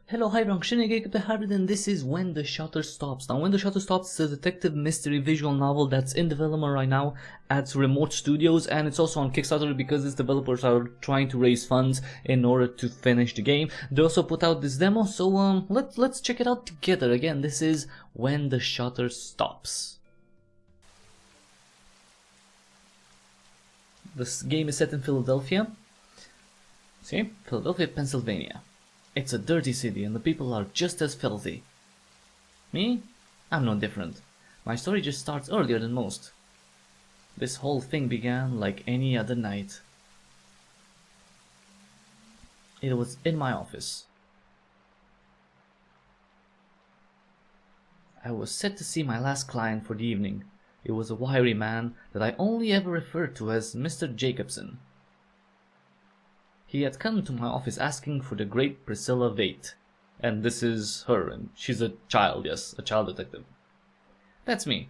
Hello, hi, I'm ALL the Cryptic Hybrid, and this is When the Shutter Stops. Now, When the Shutter Stops is a detective mystery visual novel that's in development right now at Remote Studios, and it's also on Kickstarter because its developers are trying to raise funds in order to finish the game. They also put out this demo, so let's check it out together. Again, this is When the Shutter Stops. This game is set in Philadelphia. See? Philadelphia, Pennsylvania. It's a dirty city and the people are just as filthy. Me? I'm no different. My story just starts earlier than most. This whole thing began like any other night. It was in my office. I was set to see my last client for the evening. It was a wiry man that I only ever referred to as Mr. Jacobson. He had come to my office asking for the great Priscilla Veit. And this is her, and she's a child, yes, a child detective. That's me.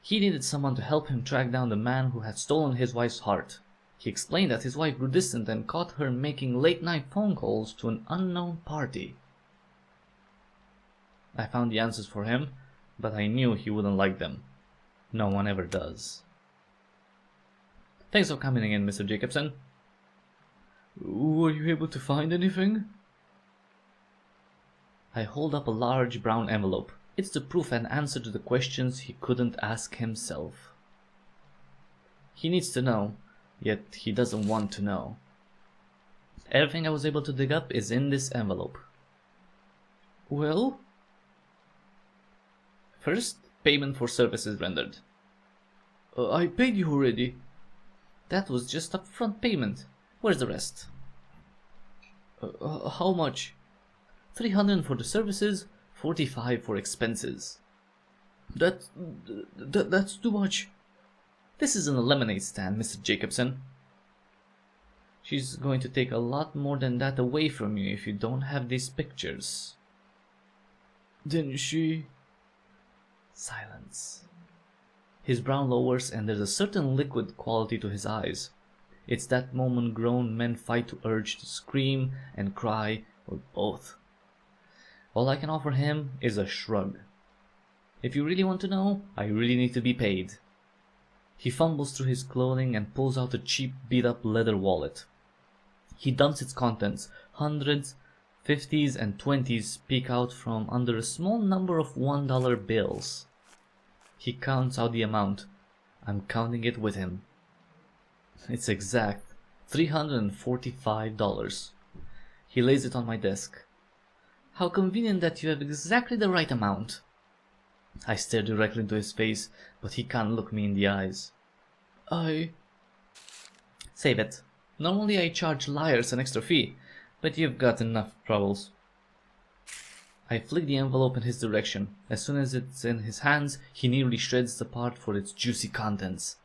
He needed someone to help him track down the man who had stolen his wife's heart. He explained that his wife grew distant and caught her making late-night phone calls to an unknown party. I found the answers for him, but I knew he wouldn't like them. No one ever does. Thanks for coming in, Mr. Jacobson. Were you able to find anything? I hold up a large brown envelope. It's the proof and answer to the questions he couldn't ask himself. He needs to know, yet he doesn't want to know. Everything I was able to dig up is in this envelope. Well? First, payment for services rendered. I paid you already. That was just upfront payment. Where's the rest? How much? $300 for the services, $45 for expenses. That's too much. This isn't a lemonade stand, Mr. Jacobson. She's going to take a lot more than that away from you if you don't have these pictures. Then she... Silence. His brow lowers and there's a certain liquid quality to his eyes. It's that moment grown men fight to urge to scream and cry, or both. All I can offer him is a shrug. If you really want to know, I really need to be paid. He fumbles through his clothing and pulls out a cheap beat-up leather wallet. He dumps its contents. Hundreds, 50s and 20s peek out from under a small number of $1 bills. He counts out the amount. I'm counting it with him. It's exact, $345. He lays it on my desk. How convenient that you have exactly the right amount. I stare directly into his face, but he can't look me in the eyes. Save it. Normally I charge liars an extra fee, but you've got enough troubles. I flick the envelope in his direction. As soon as it's in his hands, he nearly shreds the part for its juicy contents.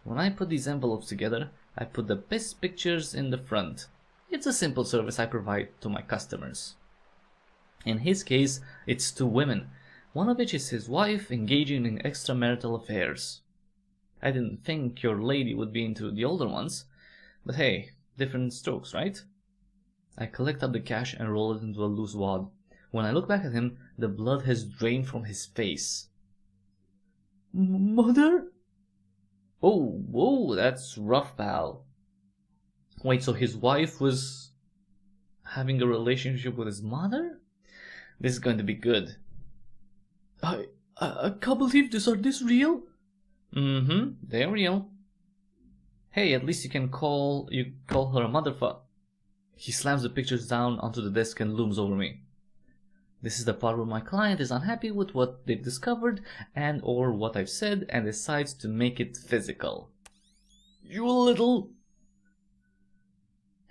When I put these envelopes together, I put the best pictures in the front. It's a simple service I provide to my customers. In his case, it's two women, one of which is his wife engaging in extramarital affairs. I didn't think your lady would be into the older ones, but hey, different strokes, right? I collect up the cash and roll it into a loose wad. When I look back at him, the blood has drained from his face. Mother? Oh, whoa, that's rough, pal. Wait, so his wife was having a relationship with his mother? This is going to be good. I can't believe this. Are this real? They're real. Hey, at least you call her a motherfucker. He slams the pictures down onto the desk and looms over me. This is the part where my client is unhappy with what they've discovered and or what I've said and decides to make it physical. You little...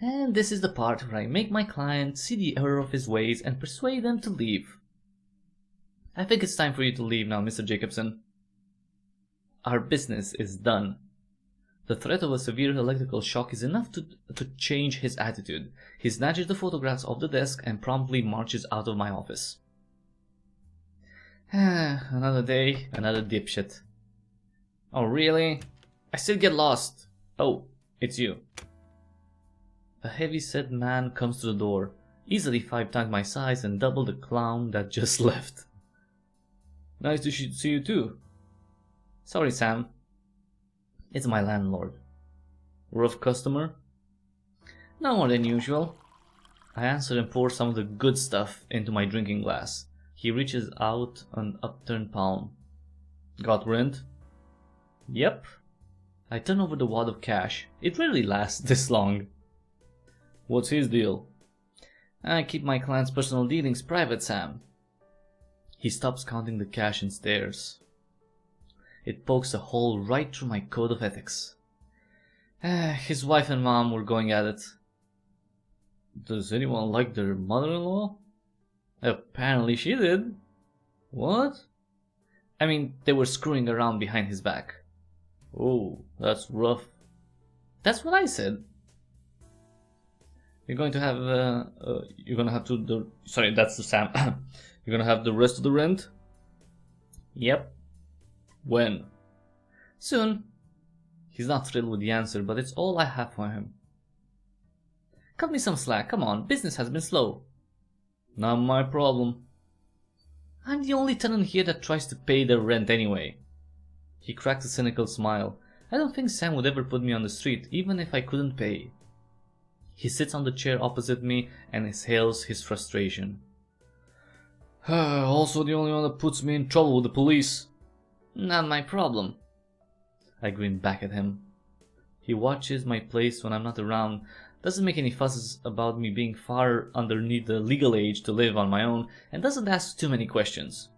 And this is the part where I make my client see the error of his ways and persuade them to leave. I think it's time for you to leave now, Mr. Jacobson. Our business is done. The threat of a severe electrical shock is enough to change his attitude. He snatches the photographs off the desk and promptly marches out of my office. Another day, another dipshit. Oh really? I still get lost. Oh, it's you. A heavy-set man comes to the door. easily 5 times my size and double the clown that just left. Nice to see you too. Sorry, Sam. It's my landlord. Rough customer? No more than usual. I answer and pour some of the good stuff into my drinking glass. He reaches out an upturned palm. Got rent? Yep. I turn over the wad of cash. It rarely lasts this long. What's his deal? I keep my client's personal dealings private, Sam. He stops counting the cash and stares. It pokes a hole right through my code of ethics. His wife and mom were going at it. Does anyone like their mother-in-law? Apparently she did. What? I mean, they were screwing around behind his back. Oh, that's rough. That's what I said. You're going to have, sorry, that's the Sam. You're gonna have the rest of the rent? Yep. When? Soon. He's not thrilled with the answer, but it's all I have for him. Cut me some slack, come on, business has been slow. Not my problem. I'm the only tenant here that tries to pay their rent anyway. He cracks a cynical smile. I don't think Sam would ever put me on the street, even if I couldn't pay. He sits on the chair opposite me and exhales his frustration. Also the only one that puts me in trouble with the police. Not my problem. I grin back at him. He watches my place when I'm not around, doesn't make any fusses about me being far underneath the legal age to live on my own, and doesn't ask too many questions.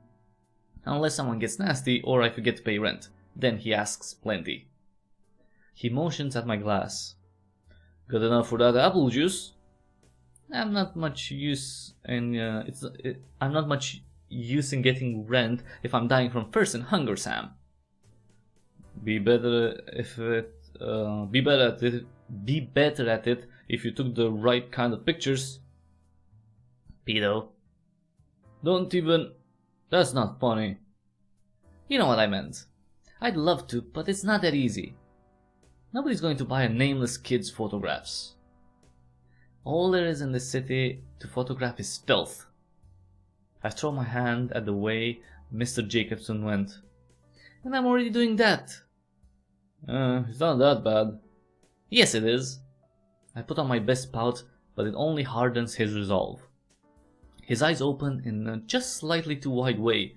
Unless someone gets nasty or I forget to pay rent, then he asks plenty. He motions at my glass. Got enough for that apple juice? I'm not much use in getting rent if I'm dying from thirst and hunger, Sam. Be better at it if you took the right kind of pictures. Pedo. Don't even. That's not funny. You know what I meant. I'd love to, but it's not that easy. Nobody's going to buy a nameless kid's photographs. All there is in this city to photograph is filth. I throw my hand at the way Mr. Jacobson went. And I'm already doing that. It's not that bad. Yes, it is. I put on my best pout, but it only hardens his resolve. His eyes open in a just slightly too wide way.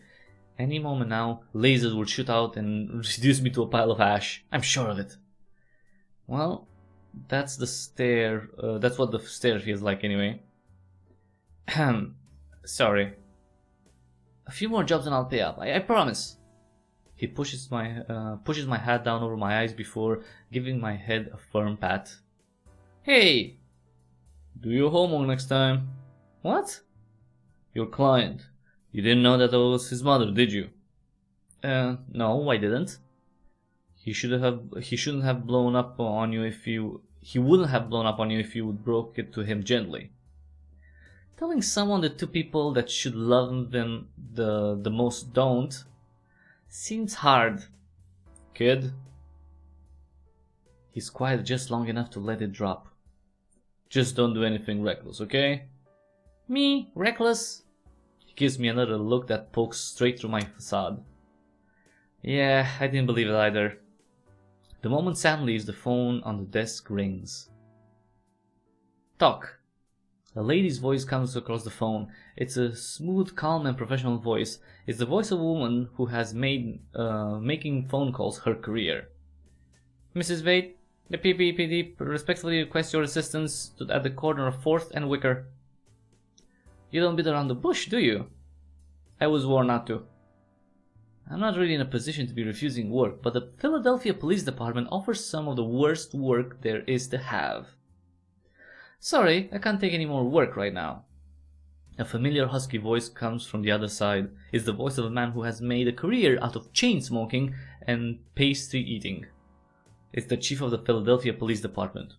Any moment now, lasers will shoot out and reduce me to a pile of ash. I'm sure of it. Well, that's the stare. That's what the stare feels like anyway. Sorry. A few more jobs and I'll pay up. I promise. He pushes my hat down over my eyes before giving my head a firm pat. Hey! Do your homework next time. What? Your client. You didn't know that was his mother, did you? No, I didn't. He shouldn't have blown up on you if you. He wouldn't have blown up on you if you would broke it to him gently. Telling someone the two people that should love them the most don't seems hard. Kid. He's quiet just long enough to let it drop. Just don't do anything reckless, okay? Me? Reckless? He gives me another look that pokes straight through my facade. Yeah, I didn't believe it either. The moment Sam leaves, the phone on the desk rings. Talk. A lady's voice comes across the phone. It's a smooth, calm, and professional voice. It's the voice of a woman who has made making phone calls her career. Mrs. Vade, the PPPD respectfully requests your assistance at the corner of 4th and Wicker. You don't beat around the bush, do you? I was warned not to. I'm not really in a position to be refusing work, but the Philadelphia Police Department offers some of the worst work there is to have. Sorry, I can't take any more work right now. A familiar husky voice comes from the other side. It's the voice of a man who has made a career out of chain smoking and pastry eating. It's the chief of the Philadelphia Police Department.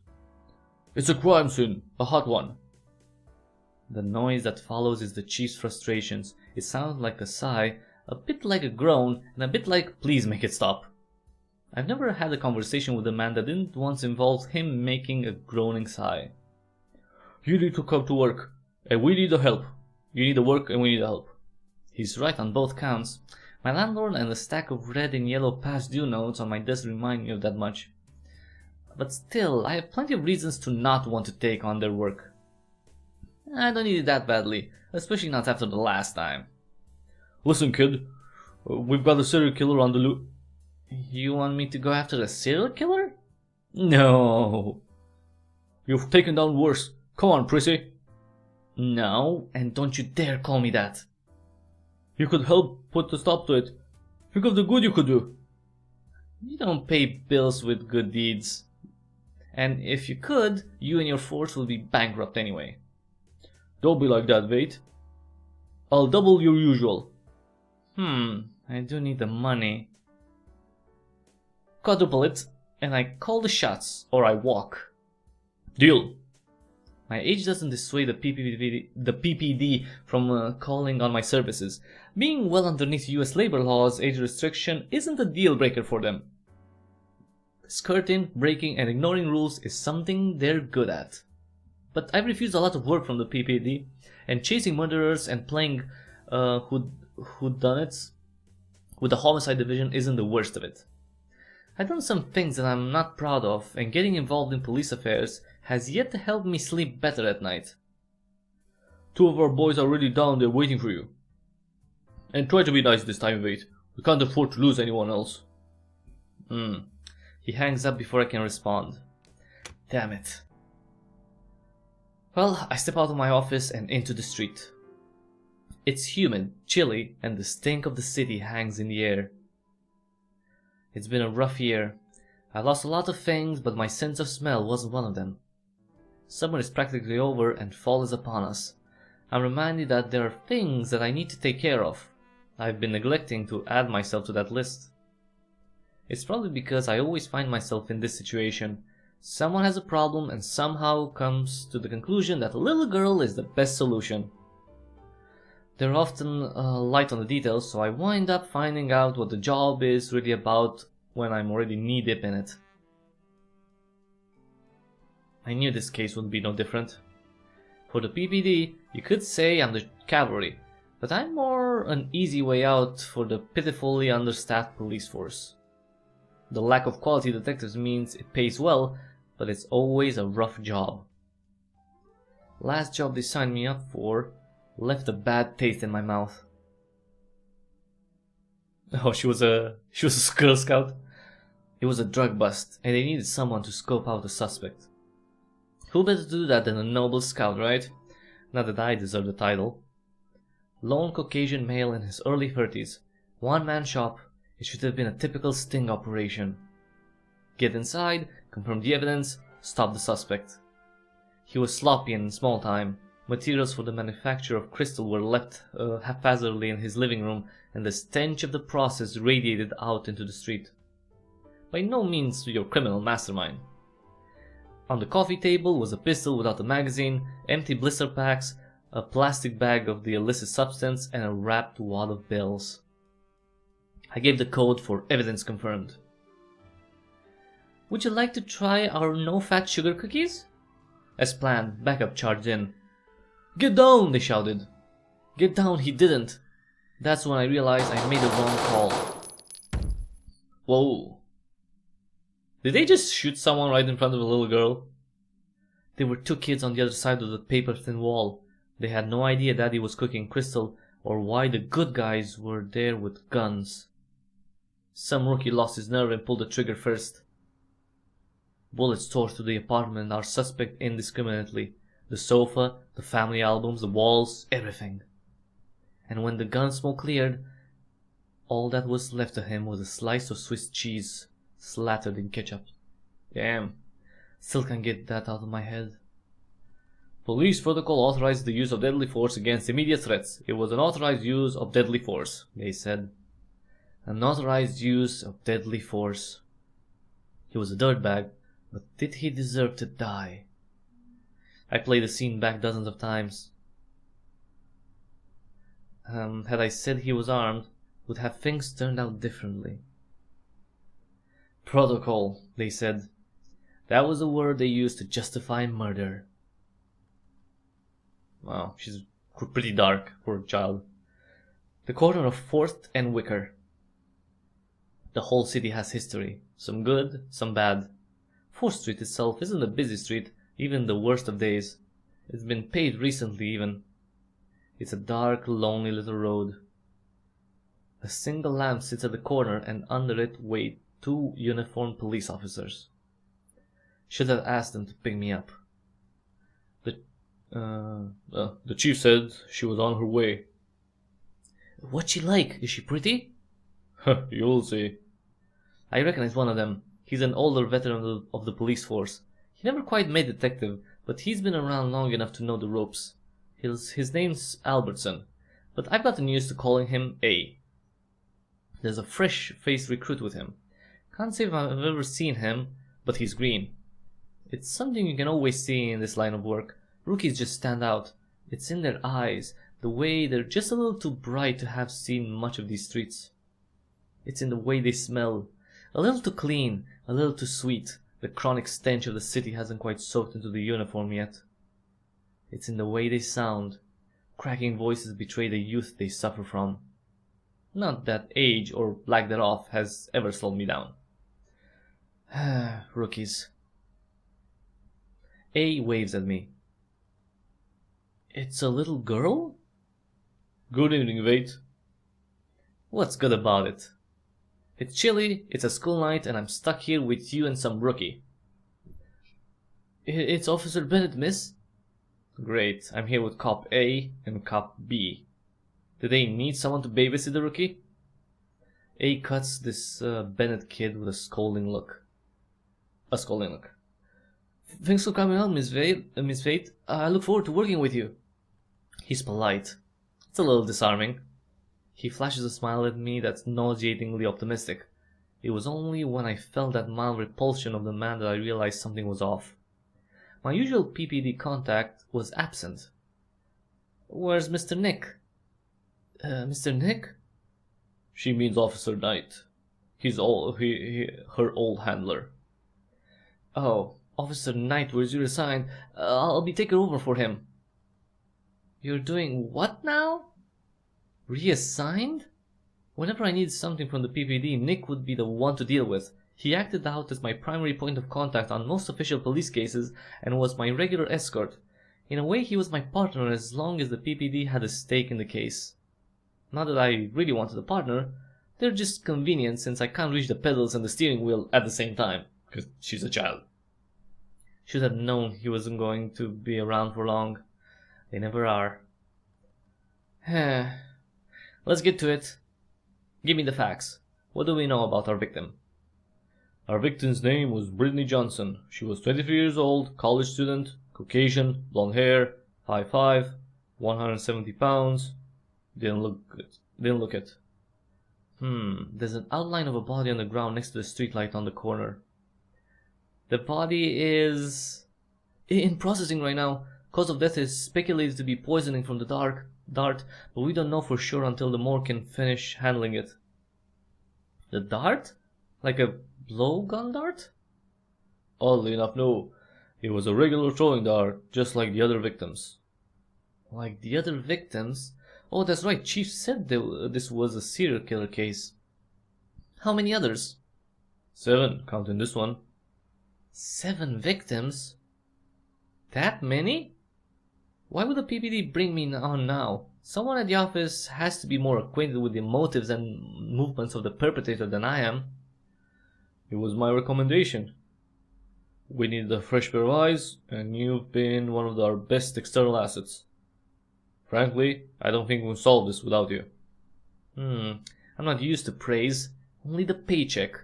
It's a crime scene, a hot one. The noise that follows is the chief's frustrations. It sounds like a sigh, a bit like a groan, and a bit like please make it stop. I've never had a conversation with a man that didn't once involve him making a groaning sigh. You need to come to work. And we need the help. You need the work and we need the help. He's right on both counts. My landlord and the stack of red and yellow past due notes on my desk remind me of that much. But still, I have plenty of reasons to not want to take on their work. I don't need it that badly, especially not after the last time. Listen, kid, we've got a serial killer on the loose. You want me to go after a serial killer? No. You've taken down worse. Come on, Prissy. No, and don't you dare call me that. You could help put a stop to it. Think of the good you could do. You don't pay bills with good deeds. And if you could, you and your force will be bankrupt anyway. Don't be like that, Vate. I'll double your usual. I do need the money. Quadruple it, and I call the shots, or I walk. Deal. My age doesn't dissuade the PPD from calling on my services. Being well underneath US labor laws, age restriction isn't a deal breaker for them. Skirting, breaking, and ignoring rules is something they're good at. But I've refused a lot of work from the PPD, and chasing murderers and playing whodunits with the homicide division isn't the worst of it. I've done some things that I'm not proud of, and getting involved in police affairs has yet to help me sleep better at night. 2 of our boys are already down there waiting for you. And try to be nice this time, Vate. We can't afford to lose anyone else. He hangs up before I can respond. Damn it. Well, I step out of my office and into the street. It's humid, chilly, and the stink of the city hangs in the air. It's been a rough year. I lost a lot of things, but my sense of smell wasn't one of them. Summer is practically over and fall is upon us. I'm reminded that there are things that I need to take care of. I've been neglecting to add myself to that list. It's probably because I always find myself in this situation. Someone has a problem and somehow comes to the conclusion that a little girl is the best solution. They're often light on the details, so I wind up finding out what the job is really about when I'm already knee-deep in it. I knew this case would be no different. For the PPD, you could say I'm the cavalry, but I'm more an easy way out for the pitifully understaffed police force. The lack of quality detectives means it pays well, but it's always a rough job. Last job they signed me up for left a bad taste in my mouth. Oh, she was a Girl Scout? It was a drug bust, and they needed someone to scope out the suspect. Who better to do that than a noble scout, right? Not that I deserve the title. Lone Caucasian male in his early 30s. One-man shop. It should have been a typical sting operation. Get inside, confirm the evidence, stop the suspect. He was sloppy and in small time. Materials for the manufacture of crystal were left haphazardly in his living room, and the stench of the process radiated out into the street. By no means your criminal mastermind. On the coffee table was a pistol without a magazine, empty blister packs, a plastic bag of the illicit substance, and a wrapped wad of bills. I gave the code for evidence confirmed. Would you like to try our no-fat sugar cookies? As planned, backup charged in. Get down, they shouted. Get down, he didn't. That's when I realized I made the wrong call. Whoa. Did they just shoot someone right in front of a little girl? There were 2 kids on the other side of the paper-thin wall. They had no idea Daddy was cooking crystal or why the good guys were there with guns. Some rookie lost his nerve and pulled the trigger first. Bullets tore through the apartment, our suspect indiscriminately. The sofa, the family albums, the walls, everything. And when the gun smoke cleared, all that was left of him was a slice of Swiss cheese slathered in ketchup. Damn, still can't get that out of my head. Police protocol authorized the use of deadly force against immediate threats. It was an authorized use of deadly force, they said. An authorized use of deadly force. He was a dirtbag, but did he deserve to die? I played the scene back dozens of times. Had I said he was armed, would have things turned out differently. Protocol, they said. That was the word they used to justify murder. Wow, she's pretty dark, poor child. The corner of 4th and Wicker. The whole city has history, some good, some bad. 4th Street itself isn't a busy street, even the worst of days. It's been paved recently even. It's a dark, lonely little road. A single lamp sits at the corner and under it wait 2 uniformed police officers. Should have asked them to pick me up. The chief said she was on her way. What's she like? Is she pretty? You'll see. I recognize one of them. He's an older veteran of the police force. He never quite made detective, but he's been around long enough to know the ropes. His name's Albertson, but I've gotten used to calling him A. There's a fresh-faced recruit with him. Can't say if I've ever seen him, but he's green. It's something you can always see in this line of work. Rookies just stand out. It's in their eyes, the way they're just a little too bright to have seen much of these streets. It's in the way they smell. A little too clean, a little too sweet. The chronic stench of the city hasn't quite soaked into the uniform yet. It's in the way they sound. Cracking voices betray the youth they suffer from. Not that age or lack thereof has ever slowed me down. Rookies. A waves at me. It's a little girl? Good evening, Vate. What's good about it? It's chilly, it's a school night, and I'm stuck here with you and some rookie. It's Officer Bennett, miss. Great, I'm here with Cop A and Cop B. Do they need someone to babysit the rookie? A cuts this Bennett kid with a scolding look. Thanks for coming out, Miss Fate. I look forward to working with you. He's polite. It's a little disarming. He flashes a smile at me that's nauseatingly optimistic. It was only when I felt that mild repulsion of the man that I realized something was off. My usual PPD contact was absent. Where's Mr. Nick? Mr. Nick? She means Officer Knight. He's her old handler. Oh, Officer Knight was reassigned. I'll be taking over for him. You're doing what now? Reassigned? Whenever I need something from the PPD, Nick would be the one to deal with. He acted out as my primary point of contact on most official police cases and was my regular escort. In a way, he was my partner as long as the PPD had a stake in the case. Not that I really wanted a partner, they're just convenient since I can't reach the pedals and the steering wheel at the same time, because she's a child. Should have known he wasn't going to be around for long. They never are. Let's get to it. Give me the facts. What do we know about our victim? Our victim's name was Brittany Johnson. She was 23 years old, college student, Caucasian, blonde hair, 5'5", 170 pounds. Didn't look it. There's an outline of a body on the ground next to the streetlight on the corner. The body is in processing right now. Cause of death is speculated to be poisoning from the dart, but we don't know for sure until the morgue can finish handling it. The dart? Like a blowgun dart? Oddly enough, no. It was a regular throwing dart, just like the other victims. Like the other victims? Oh, that's right, Chief said this was a serial killer case. How many others? 7, counting this one. 7 victims? That many? Why would the PPD bring me on now? Someone at the office has to be more acquainted with the motives and movements of the perpetrator than I am. It was my recommendation. We needed a fresh pair of eyes, and you've been one of our best external assets. Frankly, I don't think we'll solve this without you. I'm not used to praise, only the paycheck.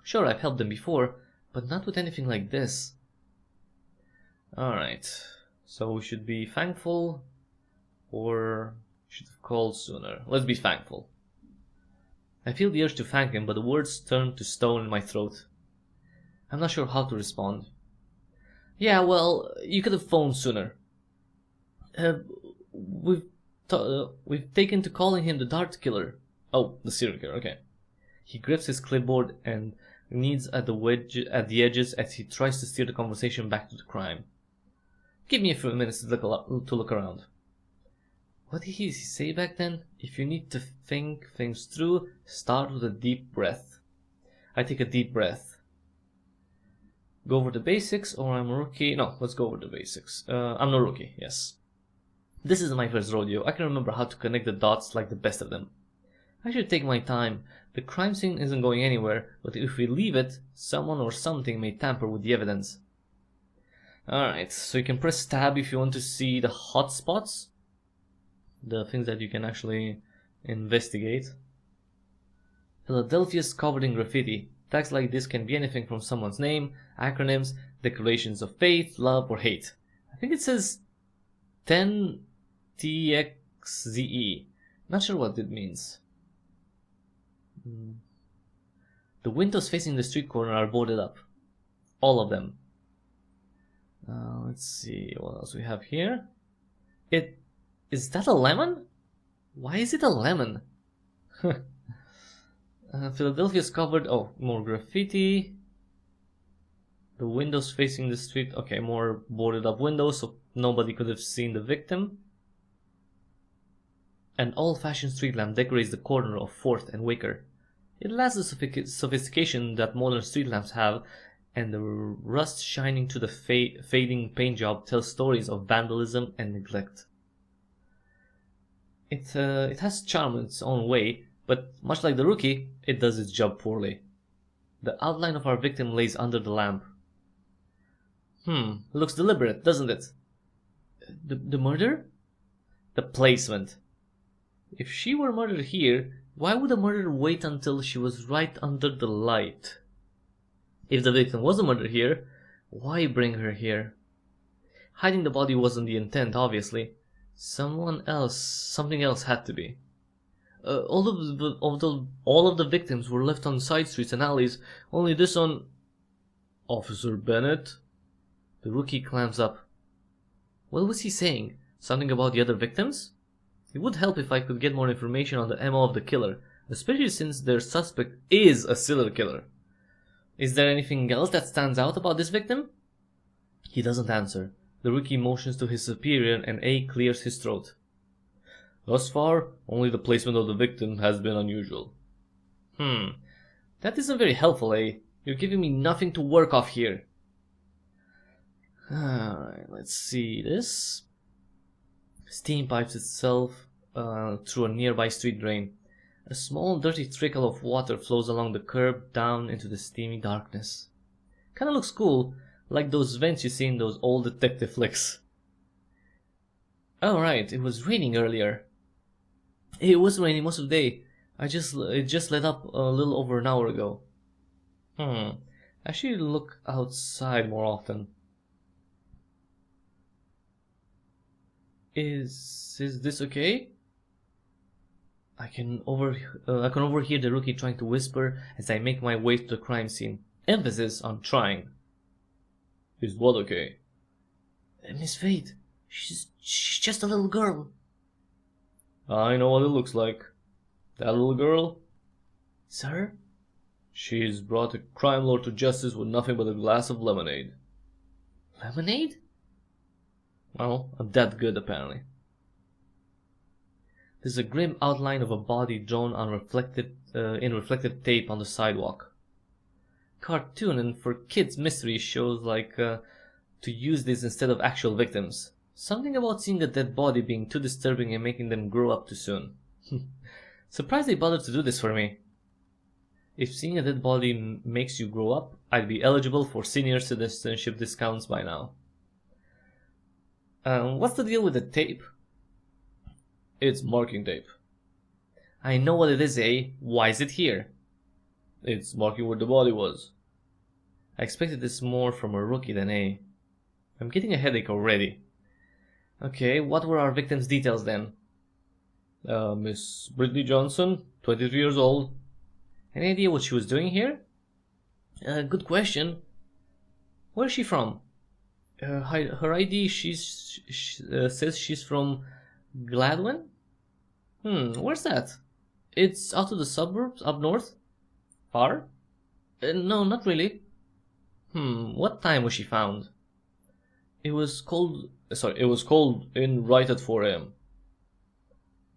Sure, I've helped them before, but not with anything like this. Alright, so we should be thankful, or should have called sooner. Let's be thankful. I feel the urge to thank him, but the words turn to stone in my throat. I'm not sure how to respond. Yeah, well, you could have phoned sooner. We've taken to calling him the Dart Killer. Oh, the serial killer, okay. He grips his clipboard and kneads at the edges as he tries to steer the conversation back to the crime. Give me a few minutes to look around. What did he say back then? If you need to think things through, start with a deep breath. I take a deep breath. Go over the basics, or I'm a rookie. No, let's go over the basics. I'm no rookie, yes. This is my first rodeo. I can remember how to connect the dots like the best of them. I should take my time. The crime scene isn't going anywhere, but if we leave it, someone or something may tamper with the evidence. Alright, so you can press tab if you want to see the hot spots. The things that you can actually investigate. Philadelphia's covered in graffiti. Tags like this can be anything from someone's name, acronyms, declarations of faith, love, or hate. I think it says 10TXZE. Not sure what it means. The windows facing the street corner are boarded up. All of them. Let's see what else we have here. Is that a lemon? Why is it a lemon? Philadelphia's covered. Oh, more graffiti. The windows facing the street. Okay, more boarded up windows so nobody could have seen the victim. An old-fashioned street lamp decorates the corner of 4th and Wicker. It lacks the sophistication that modern street lamps have, and the rust shining to the fading paint job tells stories of vandalism and neglect. It has charm in its own way, but much like the rookie, it does its job poorly. The outline of our victim lays under the lamp. Looks deliberate, doesn't it? The murder? The placement. If she were murdered here, why would the murderer wait until she was right under the light? If the victim was murdered here, why bring her here? Hiding the body wasn't the intent, obviously. Something else had to be. All of the victims were left on side streets and alleys, only this on... Officer Bennett? The rookie clams up. What was he saying? Something about the other victims? It would help if I could get more information on the MO of the killer, especially since their suspect is a serial killer. Is there anything else that stands out about this victim? He doesn't answer. The rookie motions to his superior and A clears his throat. Thus far, only the placement of the victim has been unusual. That isn't very helpful, A. You're giving me nothing to work off here. Alright, let's see this. Steam pipes itself through a nearby street drain. A small dirty trickle of water flows along the curb down into the steamy darkness. Kinda looks cool, like those vents you see in those old detective flicks. Oh right, it was raining earlier. It was raining most of the day. It just let up a little over an hour ago. I should look outside more often. Is this okay? I can overhear the rookie trying to whisper as I make my way to the crime scene. Emphasis on trying. Is what okay? Miss Fate, she's just a little girl. I know what it looks like. That little girl? Sir? She's brought a crime lord to justice with nothing but a glass of lemonade. Lemonade? Well, that good apparently. There's a grim outline of a body drawn on in reflective tape on the sidewalk. Cartoon, and for kids mystery shows like to use this instead of actual victims. Something about seeing a dead body being too disturbing and making them grow up too soon. Surprised they bothered to do this for me. If seeing a dead body makes you grow up, I'd be eligible for senior citizenship discounts by now. What's the deal with the tape? It's marking tape. I know what it is, eh? Why is it here? It's marking where the body was. I expected this more from a rookie than A. I'm getting a headache already. Okay, what were our victim's details then? Miss Brittany Johnson, 23 years old. Any idea what she was doing here? Good question. Where's she from? Her ID says she's from Gladwin? Where's that? It's out of the suburbs, up north? Far? No, not really. What time was she found? It was cold Sorry, it was cold in right at 4 a.m.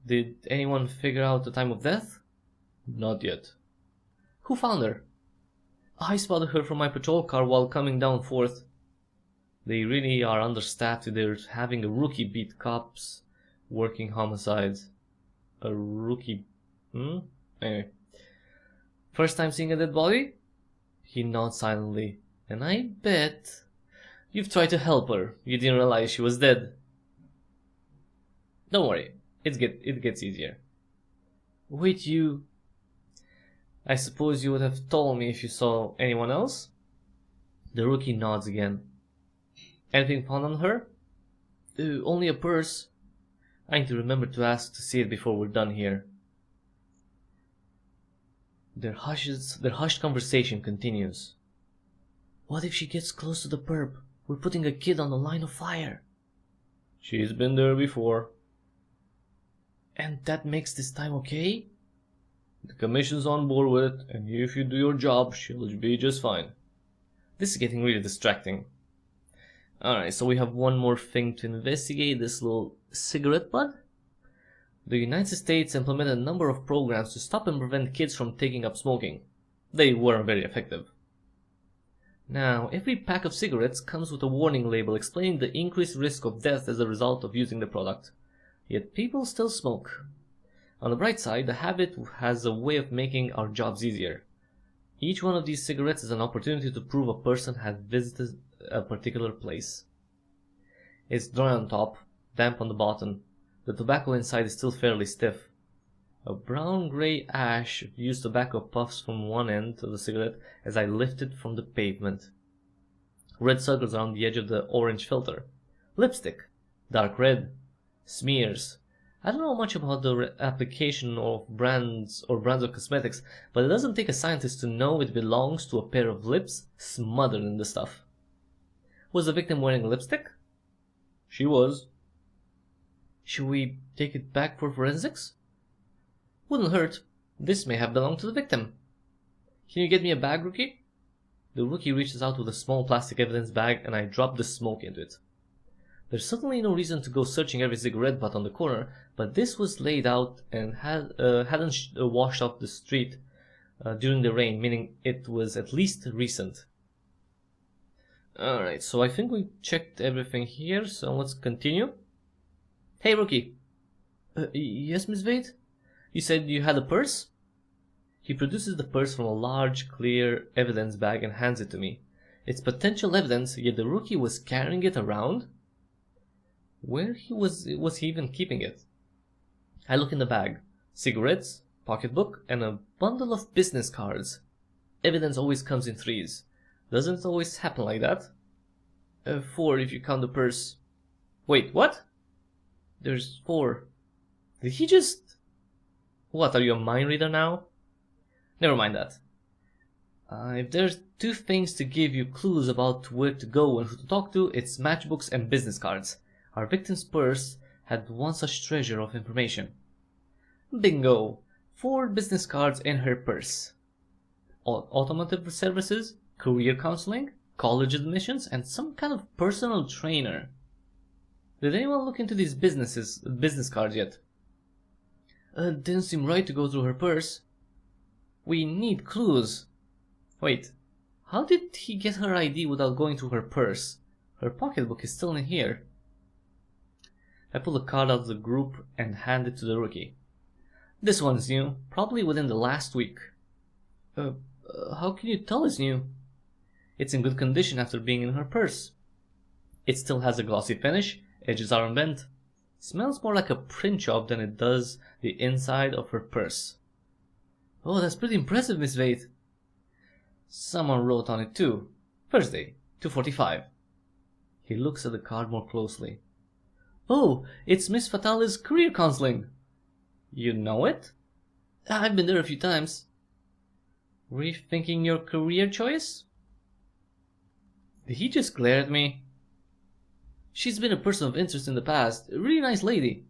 Did anyone figure out the time of death? Not yet. Who found her? I spotted her from my patrol car while coming down 4th. They really are understaffed. They're having a rookie beat cops working homicides. A rookie... Anyway. First time seeing a dead body? He nods silently. And I bet you've tried to help her. You didn't realize she was dead. Don't worry. It gets easier. Wait, you... I suppose you would have told me if you saw anyone else? The rookie nods again. Anything found on her? Only a purse. I need to remember to ask to see it before we're done here. Their hushed conversation continues. What if she gets close to the perp? We're putting a kid on the line of fire. She's been there before. And that makes this time okay? The commission's on board with it, and if you do your job, she'll be just fine. This is getting really distracting. Alright, so we have one more thing to investigate, this little cigarette butt. The United States implemented a number of programs to stop and prevent kids from taking up smoking. They weren't very effective. Now, every pack of cigarettes comes with a warning label explaining the increased risk of death as a result of using the product. Yet people still smoke. On the bright side, the habit has a way of making our jobs easier. Each one of these cigarettes is an opportunity to prove a person has visited a particular place. It's dry on top, damp on the bottom. The tobacco inside is still fairly stiff. A brown-gray ash of used tobacco puffs from one end of the cigarette as I lift it from the pavement. Red circles around the edge of the orange filter. Lipstick. Dark red. Smears. I don't know much about the application of brands of cosmetics, but it doesn't take a scientist to know it belongs to a pair of lips smothered in the stuff. Was the victim wearing lipstick? She was. Should we take it back for forensics? Wouldn't hurt. This may have belonged to the victim. Can you get me a bag, rookie? The rookie reaches out with a small plastic evidence bag and I drop the smoke into it. There's certainly no reason to go searching every cigarette butt on the corner, but this was laid out and hadn't washed off the street during the rain, meaning it was at least recent. Alright, so I think we checked everything here, so let's continue. Hey, rookie. Yes, Miss Vade? You said you had a purse? He produces the purse from a large, clear evidence bag and hands it to me. It's potential evidence, yet the rookie was carrying it around? Where was he even keeping it? I look in the bag. Cigarettes, pocketbook, and a bundle of business cards. Evidence always comes in threes. Doesn't it always happen like that? 4 if you count the purse. Wait, what? There's 4. Did he just... What, are you a mind reader now? Never mind that. If there's 2 things to give you clues about where to go and who to talk to, it's matchbooks and business cards. Our victim's purse had one such treasure of information. Bingo! 4 business cards in her purse. Automotive services, career counseling, college admissions, and some kind of personal trainer. Did anyone look into these business cards yet? Didn't seem right to go through her purse. We need clues. Wait, how did he get her ID without going through her purse? Her pocketbook is still in here. I pull the card out of the group and hand it to the rookie. This one's new, probably within the last week. How can you tell it's new? It's in good condition after being in her purse. It still has a glossy finish, edges aren't bent. Smells more like a print job than it does the inside of her purse. Oh, that's pretty impressive, Miss Vade. Someone wrote on it too. Thursday, 2:45. He looks at the card more closely. Oh, it's Miss Fatale's career counseling. You know it? I've been there a few times. Rethinking your career choice? Did he just glare at me? She's been a person of interest in the past. A really nice lady.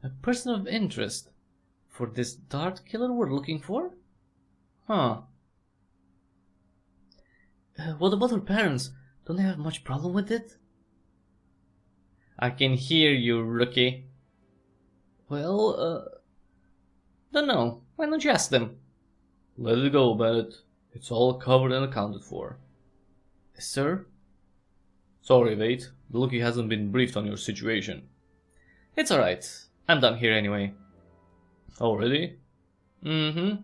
A person of interest? For this dart killer we're looking for? Huh. What about her parents? Don't they have much problem with it? I can hear you, rookie. Well, don't know. Why don't you ask them? Let it go, Bennett. It's all covered and accounted for. Sir? Sorry, Vate. The rookie hasn't been briefed on your situation. It's alright. I'm done here anyway. Already? Mm-hmm.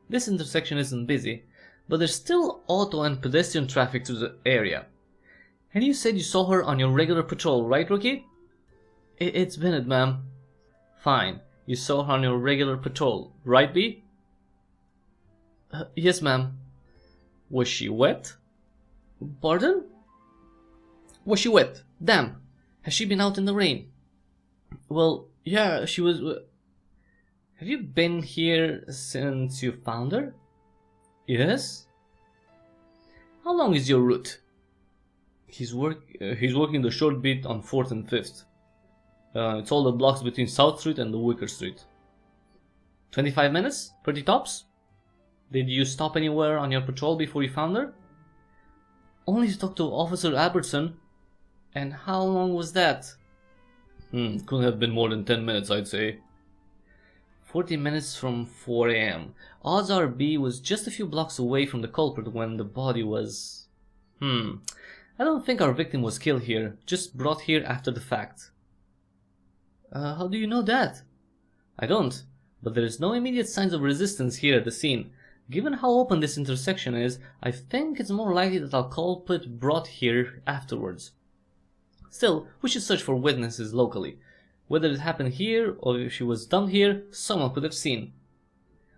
This intersection isn't busy, but there's still auto and pedestrian traffic to the area. And you said you saw her on your regular patrol, right, rookie? It's Bennett, ma'am. Fine. You saw her on your regular patrol, right, B? Yes, ma'am. Was she wet? Pardon? Was she wet? Damp? Has she been out in the rain? Well, yeah, she was... Have you been here since you found her? Yes. How long is your route? He's working the short bit on 4th and 5th. It's all the blocks between South Street and the Wicker Street. 25 minutes? Pretty tops? Did you stop anywhere on your patrol before you found her? Only to talk to Officer Albertson. And how long was that? Couldn't have been more than 10 minutes, I'd say. 40 minutes from 4 a.m. Odds are B was just a few blocks away from the culprit when the body was... I don't think our victim was killed here, just brought here after the fact. How do you know that? I don't, but there is no immediate signs of resistance here at the scene. Given how open this intersection is, I think it's more likely that our culprit brought here afterwards. Still, we should search for witnesses locally. Whether it happened here or if she was dumped here, someone could have seen.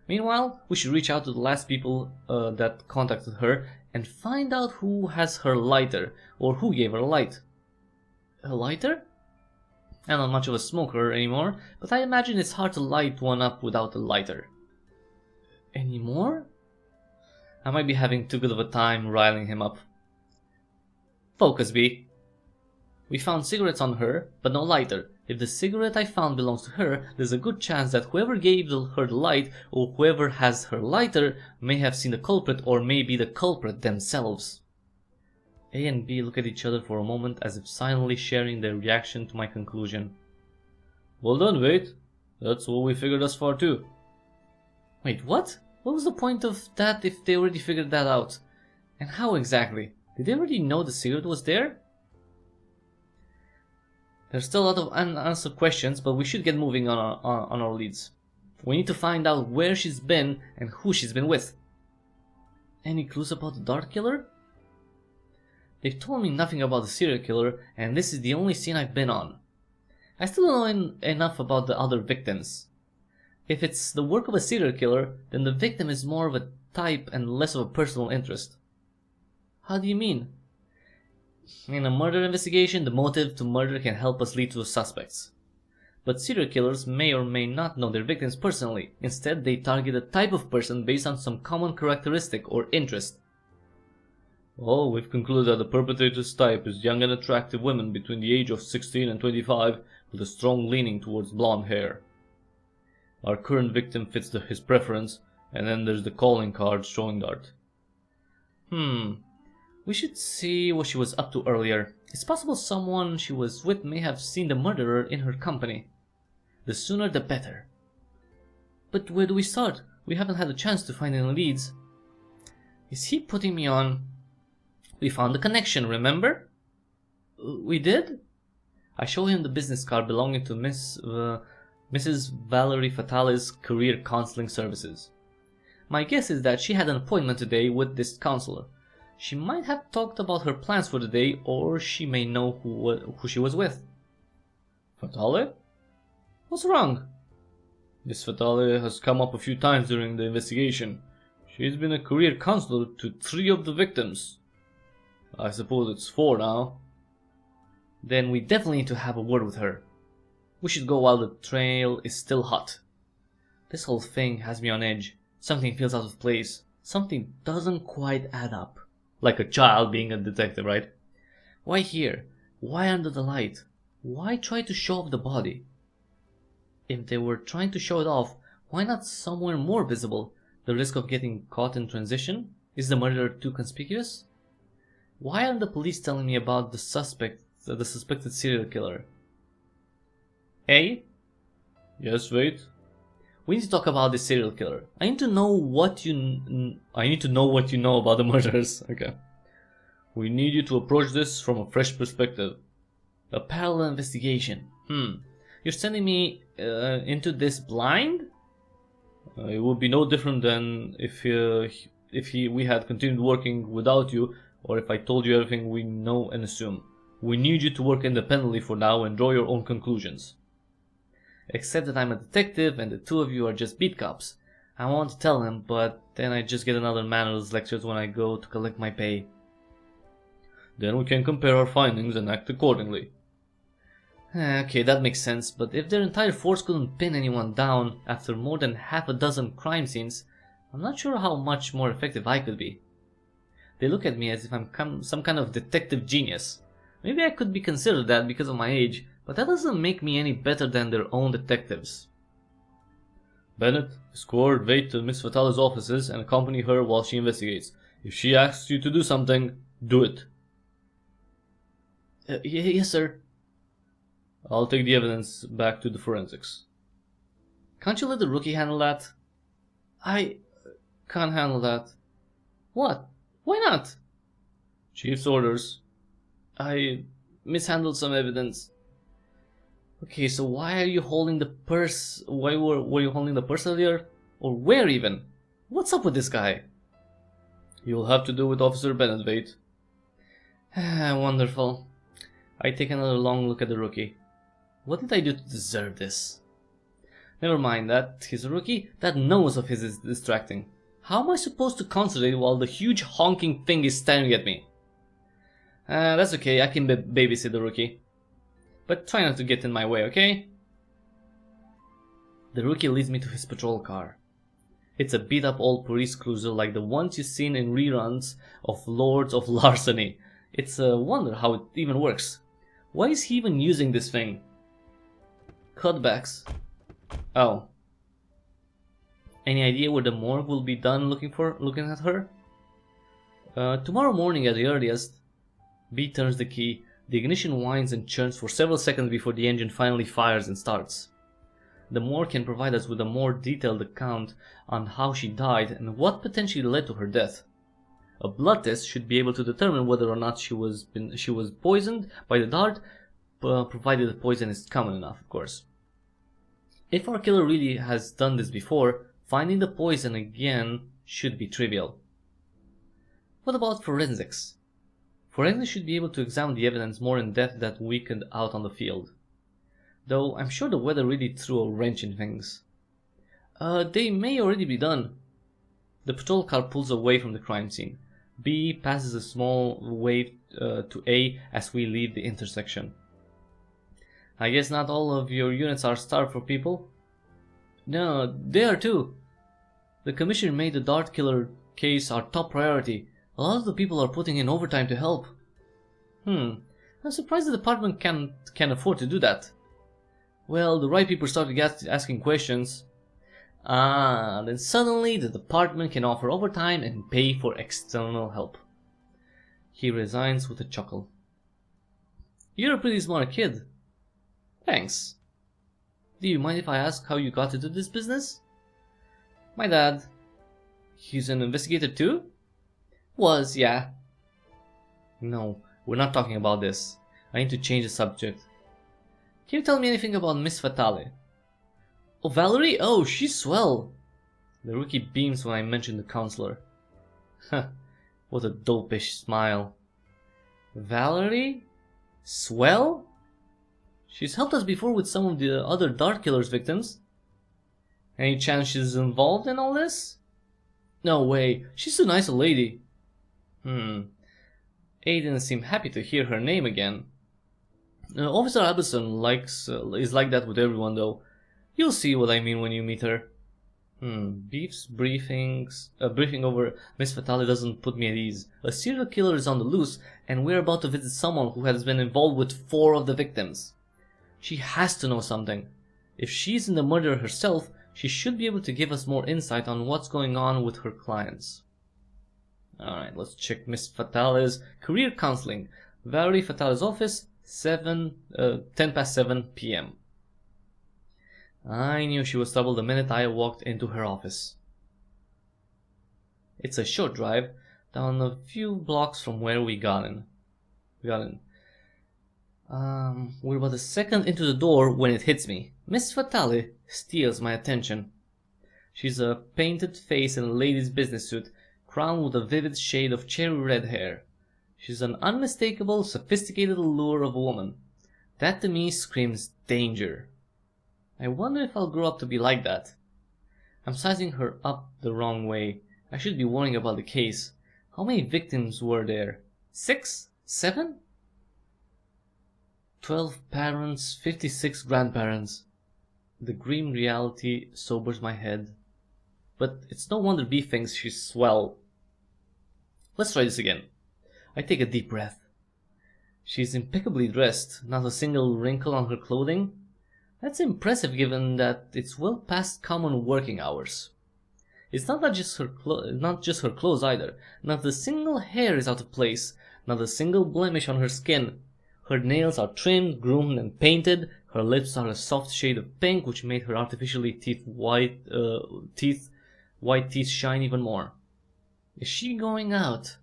Meanwhile, we should reach out to the last people that contacted her and find out who has her lighter or who gave her a light. A lighter? I'm not much of a smoker anymore, but I imagine it's hard to light one up without a lighter. Anymore? I might be having too good of a time riling him up. Focus, B. We found cigarettes on her, but no lighter. If the cigarette I found belongs to her, there's a good chance that whoever gave her the light or whoever has her lighter may have seen the culprit or may be the culprit themselves. A and B look at each other for a moment as if silently sharing their reaction to my conclusion. Well done, Wade. That's what we figured thus far too. Wait, what? What was the point of that if they already figured that out? And how exactly? Did they already know the cigarette was there? There's still a lot of unanswered questions, but we should get moving on our leads. We need to find out where she's been and who she's been with. Any clues about the Dart Killer? They've told me nothing about the serial killer, and this is the only scene I've been on. I still don't know enough about the other victims. If it's the work of a serial killer, then the victim is more of a type and less of a personal interest. How do you mean? In a murder investigation, the motive to murder can help us lead to the suspects. But serial killers may or may not know their victims personally. Instead, they target a type of person based on some common characteristic or interest. Well, we've concluded that the perpetrator's type is young and attractive women between the age of 16 and 25 with a strong leaning towards blonde hair. Our current victim fits his preference, and then there's the calling card showing Dart. We should see what she was up to earlier. It's possible someone she was with may have seen the murderer in her company. The sooner the better. But where do we start? We haven't had a chance to find any leads. Is he putting me on? We found the connection, remember? We did? I show him the business card belonging to Mrs. Valerie Fatale's career counseling services. My guess is that she had an appointment today with this counselor. She might have talked about her plans for the day, or she may know who she was with. Fatale? What's wrong? Miss Fatale has come up a few times during the investigation. She's been a career counselor to 3 of the victims. I suppose it's 4 now. Then we definitely need to have a word with her. We should go while the trail is still hot. This whole thing has me on edge. Something feels out of place. Something doesn't quite add up. Like a child being a detective, right? Why here? Why under the light? Why try to show off the body? If they were trying to show it off, why not somewhere more visible? The risk of getting caught in transition? Is the murderer too conspicuous? Why aren't the police telling me about the suspect the suspected serial killer. A? Yes, wait. We need to talk about this serial killer. I need to know what you know about the murders. Okay. We need you to approach this from a fresh perspective. A parallel investigation. You're sending me into this blind? It would be no different than if we had continued working without you, or if I told you everything we know and assume. We need you to work independently for now and draw your own conclusions. Except that I'm a detective and the two of you are just beat cops. I want to tell him, but then I just get another manners lectures when I go to collect my pay. Then we can compare our findings and act accordingly. Okay, that makes sense, but if their entire force couldn't pin anyone down after more than half a dozen crime scenes, I'm not sure how much more effective I could be. They look at me as if I'm some kind of detective genius. Maybe I could be considered that because of my age, but that doesn't make me any better than their own detectives. Bennett, escort Veit to Miss Fatale's offices and accompany her while she investigates. If she asks you to do something, do it. Yes, sir. I'll take the evidence back to the forensics. Can't you let the rookie handle that? I can't handle that. What? Why not? Chief's orders. I mishandled some evidence. Okay, so why are you holding the purse? Why were you holding the purse earlier? Or where even? What's up with this guy? You'll have to do with Officer Bennett, Veit. Wonderful. I take another long look at the rookie. What did I do to deserve this? Never mind that he's a rookie, that nose of his is distracting. How am I supposed to concentrate while the huge honking thing is staring at me? That's okay, I can babysit the rookie. But try not to get in my way, okay? The rookie leads me to his patrol car. It's a beat up old police cruiser like the ones you've seen in reruns of Lords of Larceny. It's a wonder how it even works. Why is he even using this thing? Cutbacks. Oh. Any idea where the morgue will be done looking at her? Tomorrow morning at the earliest. B turns the key. The ignition whines and churns for several seconds before the engine finally fires and starts. The morgue can provide us with a more detailed account on how she died and what potentially led to her death. A blood test should be able to determine whether or not she was poisoned by the dart, provided the poison is common enough, of course. If our killer really has done this before, finding the poison again should be trivial. What about forensics? Forensics should be able to examine the evidence more in depth that weakened out on the field. Though I'm sure the weather really threw a wrench in things. They may already be done. The patrol car pulls away from the crime scene. B passes a small wave to A as we leave the intersection. I guess not all of your units are starved for people? No, they are too. The commissioner made the dart killer case our top priority. A lot of the people are putting in overtime to help. I'm surprised the department can afford to do that. Well, the right people started asking questions. Then suddenly the department can offer overtime and pay for external help. He resigns with a chuckle. You're a pretty smart kid. Thanks. Do you mind if I ask how you got into this business? My dad. He's an investigator too? Was, yeah. No, we're not talking about this. I need to change the subject. Can you tell me anything about Miss Fatale? Oh, Valerie? Oh, she's swell. The rookie beams when I mention the counselor. What a dopish smile. Valerie? Swell? She's helped us before with some of the other dart killer's victims. Any chance she's involved in all this? No way, she's too nice a lady. A didn't seem happy to hear her name again. Officer Albertson is like that with everyone though. You'll see what I mean when you meet her. Beef's briefing over Miss Fatale doesn't put me at ease. A serial killer is on the loose, and we're about to visit someone who has been involved with 4 of the victims. She has to know something. If she's in the murder herself, she should be able to give us more insight on what's going on with her clients. Alright, let's check Miss Fatale's career counseling. Valerie Fatale's office, 10 past 7 p.m. I knew she was trouble the minute I walked into her office. It's a short drive down a few blocks from where we got in. We're about a second into the door when it hits me. Miss Fatale steals my attention. She's a painted face in a lady's business suit, crowned with a vivid shade of cherry red hair. She's an unmistakable, sophisticated allure of a woman. That to me screams danger. I wonder if I'll grow up to be like that. I'm sizing her up the wrong way. I should be worrying about the case. How many victims were there? 6? 7? 12 parents, 56 grandparents. The grim reality sobers my head. But it's no wonder B thinks she's swell. Let's try this again. I take a deep breath. She's impeccably dressed, not a single wrinkle on her clothing. That's impressive given that it's well past common working hours. It's not just her clothes either. Not a single hair is out of place, not a single blemish on her skin. Her nails are trimmed, groomed, and painted. Her lips are a soft shade of pink, which made her artificially white teeth shine even more. Is she going out?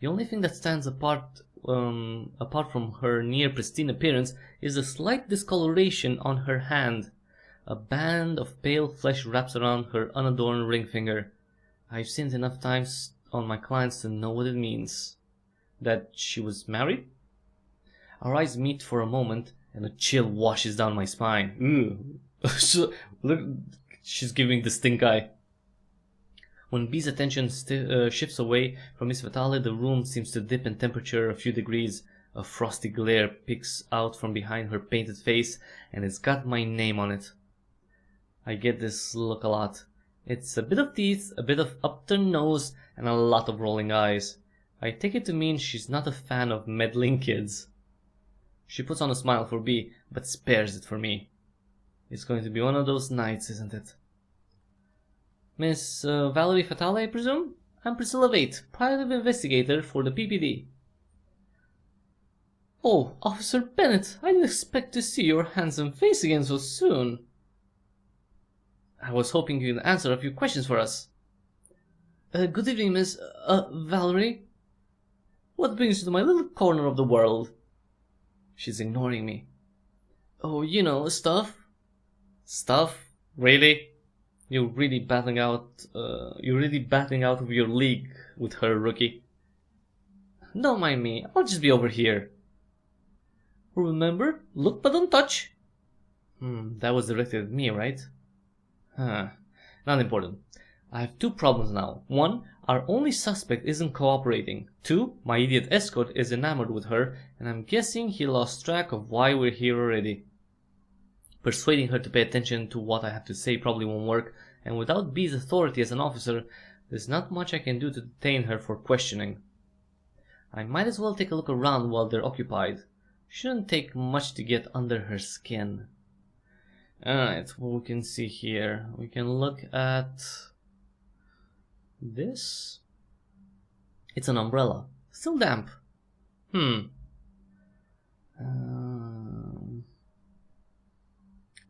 The only thing that stands apart from her near pristine appearance is a slight discoloration on her hand. A band of pale flesh wraps around her unadorned ring finger. I've seen it enough times on my clients to know what it means. That she was married? Our eyes meet for a moment, and a chill washes down my spine. Look, she's giving the stink eye. When B's attention shifts away from Miss Fatale, the room seems to dip in temperature a few degrees. A frosty glare peeks out from behind her painted face, and it's got my name on it. I get this look a lot. It's a bit of teeth, a bit of upturned nose, and a lot of rolling eyes. I take it to mean she's not a fan of meddling kids. She puts on a smile for B, but spares it for me. It's going to be one of those nights, isn't it? Miss Valerie Fatale, I presume? I'm Priscilla Vate, private investigator for the PPD. Oh, Officer Bennett, I didn't expect to see your handsome face again so soon. I was hoping you'd answer a few questions for us. Good evening, Miss Valerie. What brings you to my little corner of the world? She's ignoring me. Oh, you know, stuff. Stuff? Really? You're really batting out of your league with her, rookie. Don't mind me, I'll just be over here. Remember, look but don't touch. That was directed at me, right? Not important. I have 2 problems now. 1, our only suspect isn't cooperating. 2, my idiot escort is enamored with her, and I'm guessing he lost track of why we're here already. Persuading her to pay attention to what I have to say probably won't work, and without B's authority as an officer, there's not much I can do to detain her for questioning. I might as well take a look around while they're occupied. Shouldn't take much to get under her skin. Alright, what we can see here. We can look at this. It's an umbrella. Still damp.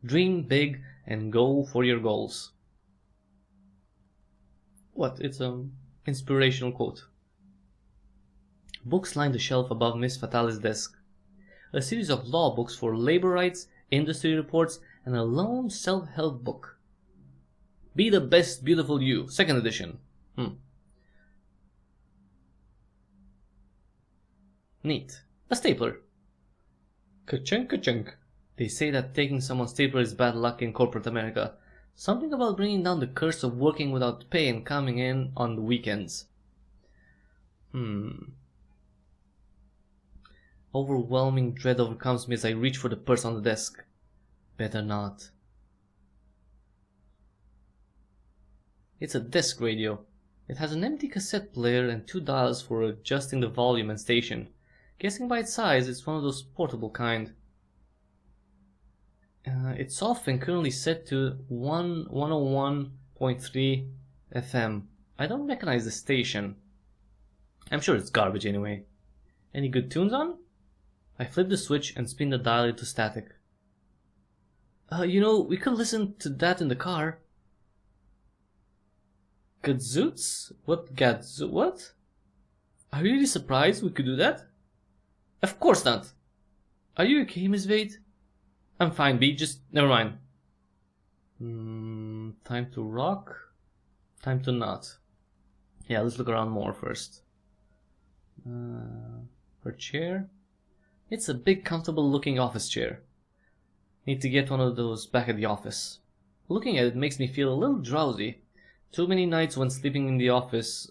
Dream big and go for your goals. What? It's an inspirational quote. Books line the shelf above Miss Fatale's desk. A series of law books for labor rights, industry reports, and a lone self-help book. Be the Best Beautiful You, 2nd edition. Neat. A stapler. Ka-chunk, ka-chunk. They say that taking someone's stapler is bad luck in corporate America. Something about bringing down the curse of working without pay and coming in on the weekends. Overwhelming dread overcomes me as I reach for the purse on the desk. Better not. It's a desk radio. It has an empty cassette player and 2 dials for adjusting the volume and station. Guessing by its size, it's one of those portable kind. It's off and currently set to 101.3 FM. I don't recognize the station. I'm sure it's garbage anyway. Any good tunes on? I flip the switch and spin the dial into static. You know, we could listen to that in the car. Gadzoots? What gadzoot? What? Are you really surprised we could do that? Of course not. Are you okay, Miss Vade? I'm fine, B. Just never mind. Time to rock. Time to not. Yeah, let's look around more first. Her chair. It's a big, comfortable-looking office chair. Need to get one of those back at the office. Looking at it makes me feel a little drowsy. Too many nights when sleeping in the office,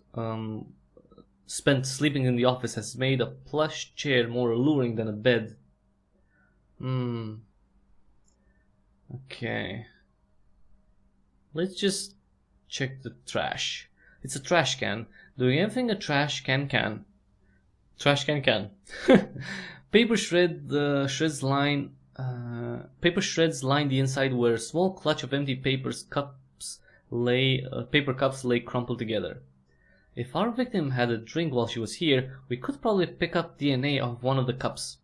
spent sleeping in the office has made a plush chair more alluring than a bed. Okay. Let's just check the trash. It's a trash can, doing everything a trash can can. Trash can can. Paper shreds line the inside where a small clutch of empty paper cups lay crumpled together. If our victim had a drink while she was here, we could probably pick up DNA of one of the cups.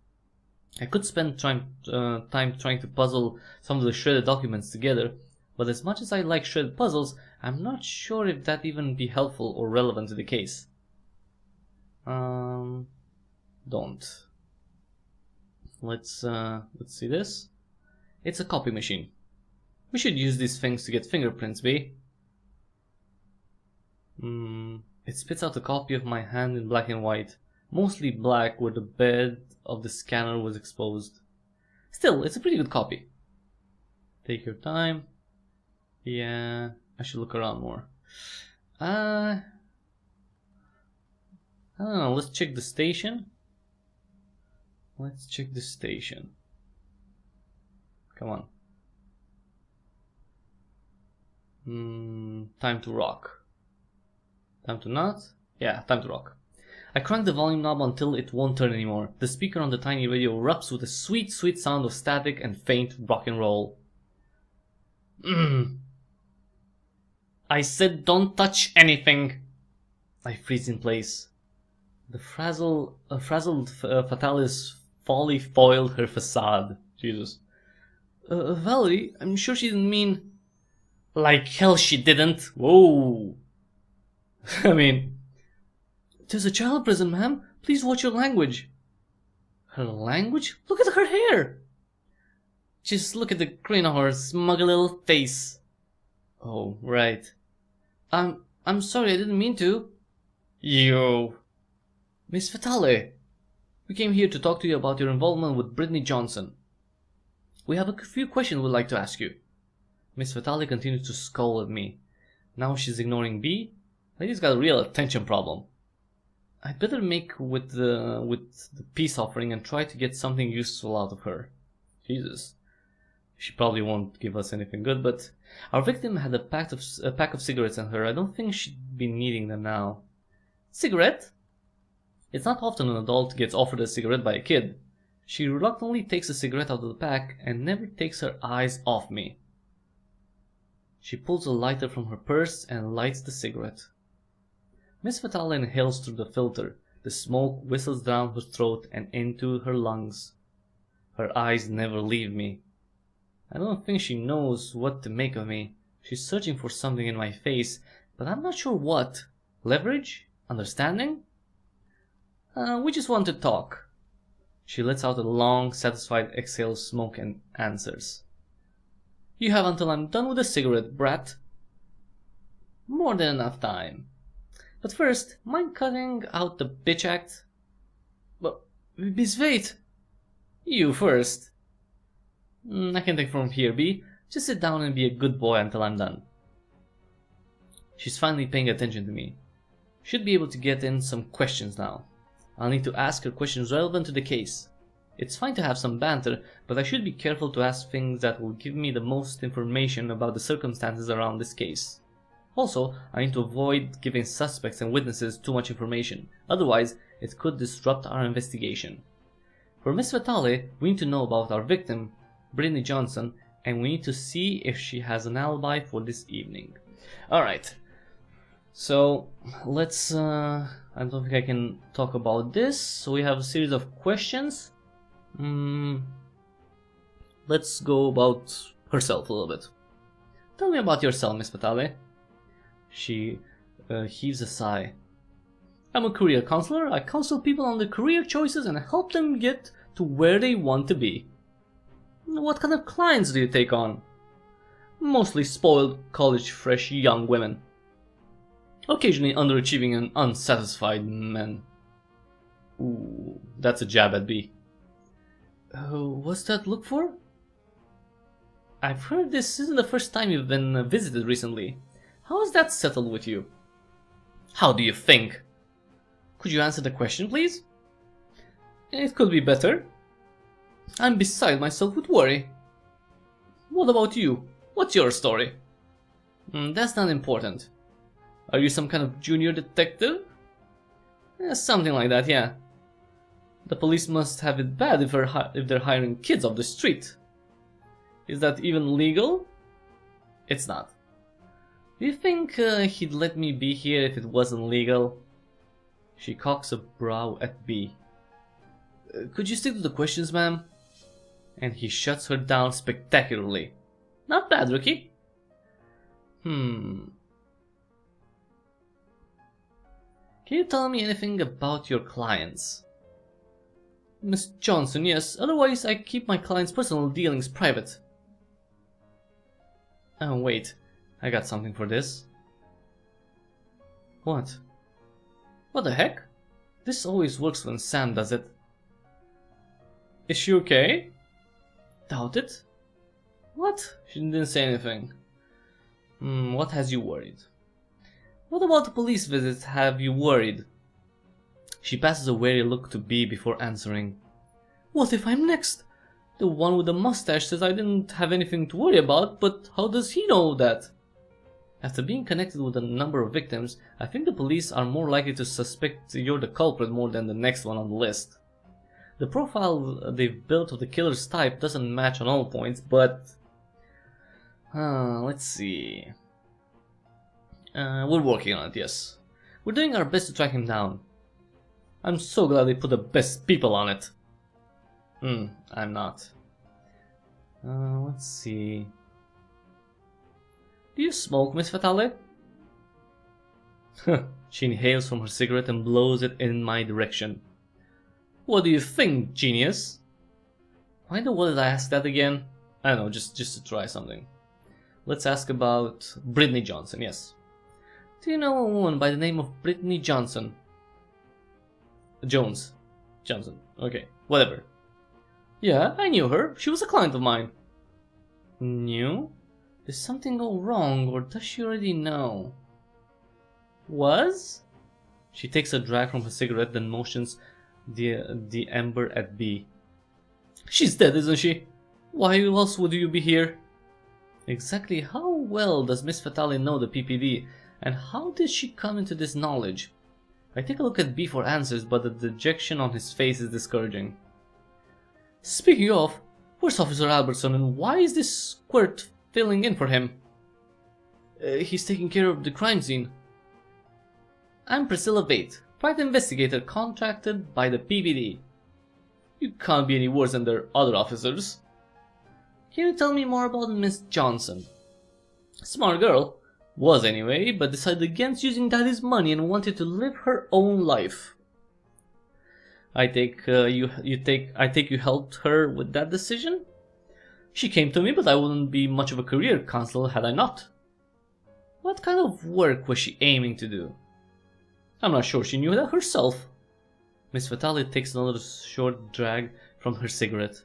I could spend time trying to puzzle some of the shredded documents together, but as much as I like shredded puzzles, I'm not sure if that even be helpful or relevant to the case. Don't. Let's see this. It's a copy machine. We should use these things to get fingerprints, B. It spits out a copy of my hand in black and white, mostly black where the bed of the scanner was exposed. Still, it's a pretty good copy. Take your time. Yeah, I should look around more. I don't know, let's check the station. Let's check the station. Come on. Time to rock. Time to not? Yeah, time to rock. I crank the volume knob until it won't turn anymore. The speaker on the tiny radio erupts with a sweet, sweet sound of static and faint rock and roll. I said don't touch anything. I freeze in place. The frazzled Fatalis folly foiled her facade. Jesus. Valerie, I'm sure she didn't mean... Like hell she didn't. Whoa. I mean... There's a child present, ma'am. Please watch your language. Her language? Look at her hair. Just look at the grin on her smug little face. Oh, right. I'm sorry, I didn't mean to. You... Miss Fatale, we came here to talk to you about your involvement with Brittany Johnson. We have a few questions we'd like to ask you. Miss Fatale continues to scowl at me. Now she's ignoring B. Lady's got a real attention problem. I'd better make with the peace offering and try to get something useful out of her. Jesus. She probably won't give us anything good, but our victim had a pack of cigarettes on her. I don't think she'd be needing them now. Cigarette? It's not often an adult gets offered a cigarette by a kid. She reluctantly takes a cigarette out of the pack and never takes her eyes off me. She pulls a lighter from her purse and lights the cigarette. Miss Fatale inhales through the filter. The smoke whistles down her throat and into her lungs. Her eyes never leave me. I don't think she knows what to make of me. She's searching for something in my face, but I'm not sure what. Leverage? Understanding? We just want to talk. She lets out a long, satisfied exhale of smoke and answers. You have until I'm done with the cigarette, brat. More than enough time. But first, mind cutting out the bitch act? But, Miss Vate! You first. I can take from here, B. Just sit down and be a good boy until I'm done. She's finally paying attention to me. Should be able to get in some questions now. I'll need to ask her questions relevant to the case. It's fine to have some banter, but I should be careful to ask things that will give me the most information about the circumstances around this case. Also, I need to avoid giving suspects and witnesses too much information, otherwise it could disrupt our investigation. For Miss Fatale, we need to know about our victim, Brittany Johnson, and we need to see if she has an alibi for this evening. Alright, so let's, I don't think I can talk about this. So we have a series of questions. Let's go about herself a little bit. Tell me about yourself, Miss Fatale. She heaves a sigh. I'm a career counselor. I counsel people on their career choices and help them get to where they want to be. What kind of clients do you take on? Mostly spoiled, college-fresh young women. Occasionally underachieving and unsatisfied men. Ooh, that's a jab at B. What's that look for? I've heard this isn't the first time you've been visited recently. How has that settled with you? How do you think? Could you answer the question, please? It could be better. I'm beside myself with worry. What about you? What's your story? That's not important. Are you some kind of junior detective? Something like that, yeah. The police must have it bad if they're hiring kids off the street. Is that even legal? It's not. Do you think he'd let me be here if it wasn't legal? She cocks a brow at B. Could you stick to the questions, ma'am? And he shuts her down spectacularly. Not bad, rookie. Can you tell me anything about your clients? Miss Johnson, yes. Otherwise, I keep my clients' personal dealings private. Oh, wait. I got something for this. What? What the heck? This always works when Sam does it. Is she okay? Doubt it. What? She didn't say anything. What has you worried? What about the police visit have you worried? She passes a wary look to B before answering. What if I'm next? The one with the mustache says I didn't have anything to worry about, but how does he know that? After being connected with a number of victims, I think the police are more likely to suspect you're the culprit more than the next one on the list. The profile they've built of the killer's type doesn't match on all points, but... let's see... we're working on it, yes. We're doing our best to track him down. I'm so glad they put the best people on it. I'm not. Let's see... Do you smoke, Miss Fatale? She inhales from her cigarette and blows it in my direction. What do you think, genius? Why the world did I ask that again? I don't know, just to try something. Let's ask about Brittany Johnson, yes. Do you know a woman by the name of Brittany Johnson? Jones. Johnson. Okay, whatever. Yeah, I knew her. She was a client of mine. Knew? Did something go wrong, or does she already know? Was? She takes a drag from her cigarette, then motions the ember at B. She's dead, isn't she? Why else would you be here? Exactly how well does Miss Fatale know the PPD, and how did she come into this knowledge? I take a look at B for answers, but the dejection on his face is discouraging. Speaking of, where's Officer Albertson, and why is this squirt filling in for him? He's taking care of the crime scene. I'm Priscilla Vate, private investigator contracted by the PPD. You can't be any worse than their other officers. Can you tell me more about Miss Johnson? Smart girl. Was anyway, but decided against using daddy's money and wanted to live her own life. I take you helped her with that decision? She came to me, but I wouldn't be much of a career counselor had I not. What kind of work was she aiming to do? I'm not sure she knew that herself. Miss Fatale takes another short drag from her cigarette.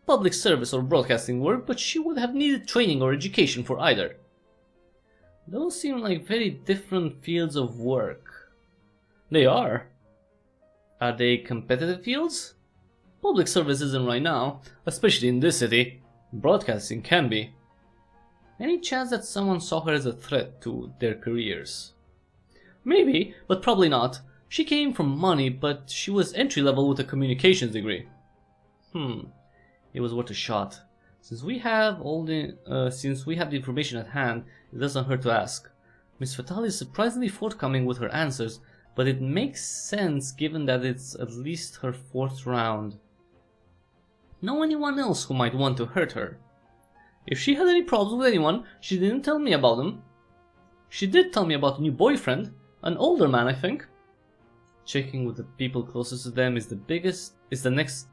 Public service or broadcasting work, but she would have needed training or education for either. Those seem like very different fields of work. They are. Are they competitive fields? Public service isn't right now, especially in this city. Broadcasting can be. Any chance that someone saw her as a threat to their careers? Maybe, but probably not. She came from money, but she was entry level with a communications degree. It was worth a shot. Since we have the information at hand, it doesn't hurt to ask. Miss Fatale is surprisingly forthcoming with her answers, but it makes sense given that it's at least her 4th round. know anyone else who might want to hurt her. If she had any problems with anyone, she didn't tell me about them. She did tell me about a new boyfriend, an older man, I think. Checking with the people closest to them is the next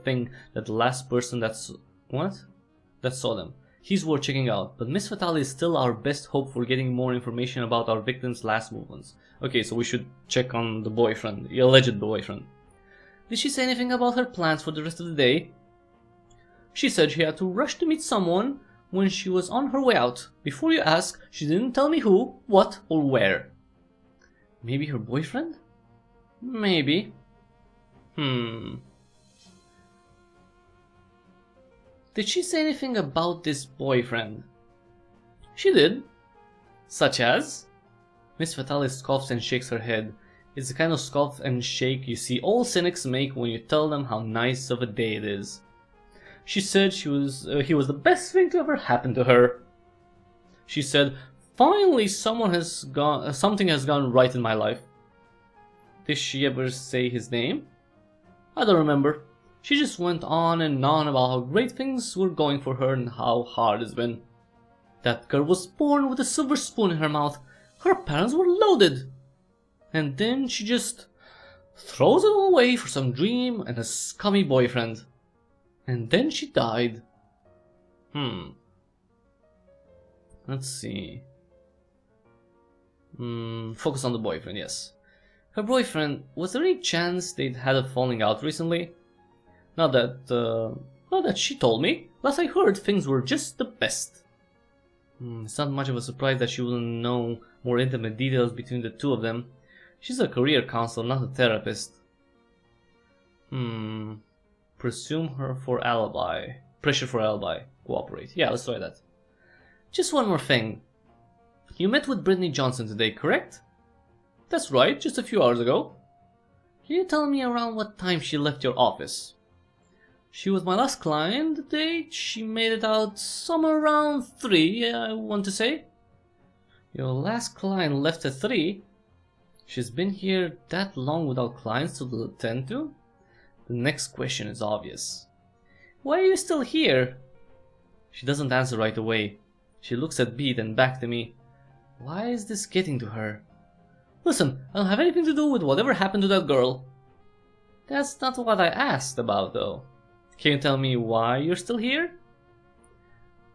thing that the last person that saw them. He's worth checking out, but Miss Fatale is still our best hope for getting more information about our victim's last movements. Okay, so we should check on the boyfriend, the alleged boyfriend. Did she say anything about her plans for the rest of the day? She said she had to rush to meet someone when she was on her way out. Before you ask, she didn't tell me who, what, or where. Maybe her boyfriend? Maybe. Did she say anything about this boyfriend? She did. Such as? Miss Fatale scoffs and shakes her head. It's the kind of scoff and shake you see all cynics make when you tell them how nice of a day it is. She said he was the best thing to ever happen to her. She said, finally something has gone right in my life. Did she ever say his name? I don't remember. She just went on and on about how great things were going for her and how hard it's been. That girl was born with a silver spoon in her mouth. Her parents were loaded. And then she just throws it all away for some dream and a scummy boyfriend. And then she died. Let's see. Focus on the boyfriend, yes. Her boyfriend, was there any chance they'd had a falling out recently? Not that she told me. Last I heard, things were just the best. It's not much of a surprise that she wouldn't know more intimate details between the two of them. She's a career counselor, not a therapist. Presume her for alibi. Pressure for alibi. Cooperate. Yeah, let's try that. Just one more thing. You met with Brittany Johnson today, correct? That's right, just a few hours ago. Can you tell me around what time she left your office? She was my last client the day. She made it out somewhere around 3, I want to say. Your last client left at 3? She's been here that long without clients to attend to? The next question is obvious. Why are you still here? She doesn't answer right away. She looks at B, then back to me. Why is this getting to her? Listen, I don't have anything to do with whatever happened to that girl. That's not what I asked about, though. Can you tell me why you're still here?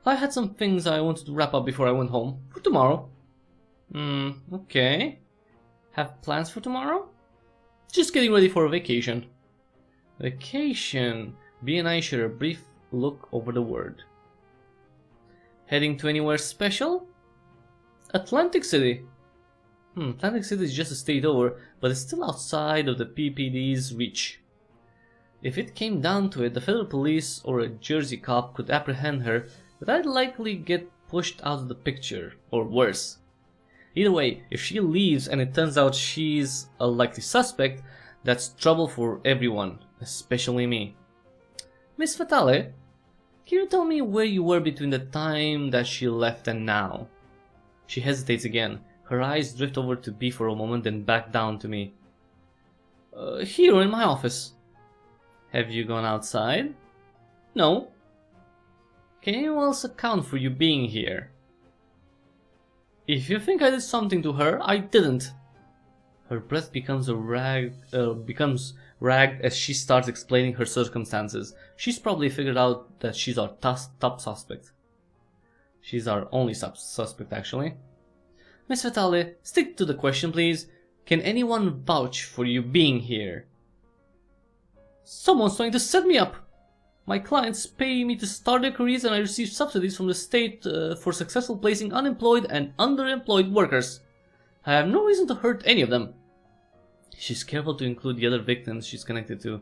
I had some things I wanted to wrap up before I went home. For tomorrow. Okay. Have plans for tomorrow? Just getting ready for a vacation. Vacation. B and I share a brief look over the word. Heading to anywhere special? Atlantic City. Atlantic City is just a state over, but it's still outside of the PPD's reach. If it came down to it, the federal police or a Jersey cop could apprehend her, but I'd likely get pushed out of the picture, or worse. Either way, if she leaves and it turns out she's a likely suspect, that's trouble for everyone, especially me. Miss Fatale, can you tell me where you were between the time that she left and now? She hesitates again. Her eyes drift over to B for a moment, then back down to me. Here in my office. Have you gone outside? No. Can anyone else account for you being here? If you think I did something to her, I didn't. Her breath becomes ragged as she starts explaining her circumstances. She's probably figured out that she's our top suspect. She's our only suspect, actually. Miss Fatale, stick to the question, please. Can anyone vouch for you being here? Someone's trying to set me up. My clients pay me to start their careers and I receive subsidies from the state for successful placing unemployed and underemployed workers. I have no reason to hurt any of them. She's careful to include the other victims she's connected to,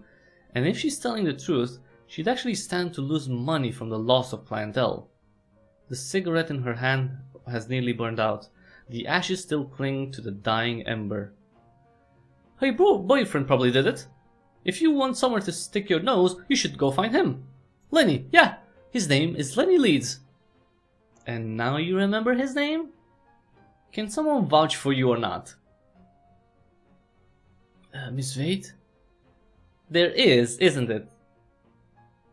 and if she's telling the truth, she'd actually stand to lose money from the loss of clientele. The cigarette in her hand has nearly burned out. The ashes still cling to the dying ember. Her boyfriend probably did it. If you want somewhere to stick your nose, you should go find him. Lenny, yeah, his name is Lenny Leeds. And now you remember his name? Can someone vouch for you or not? Miss Vade? There is, isn't it?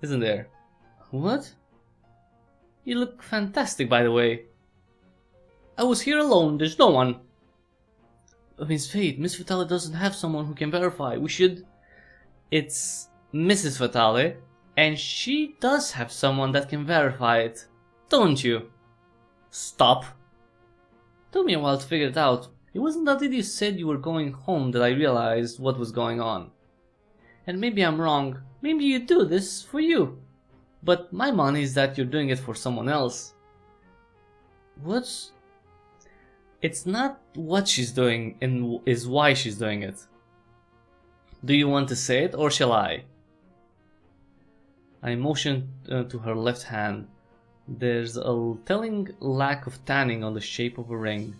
isn't there? What? You look fantastic, by the way. I was here alone, there's no one. Miss Fate, Miss Fatale doesn't have someone who can verify. We should... It's Mrs. Fatale, and she does have someone that can verify it. Don't you? Stop. Took me a while to figure it out. It wasn't until you said you were going home that I realized what was going on. And maybe I'm wrong. Maybe you do this for you. But my money is that you're doing it for someone else. What's... It's not what she's doing, and is why she's doing it. Do you want to say it, or shall I? I motioned to her left hand. There's a telling lack of tanning on the shape of a ring.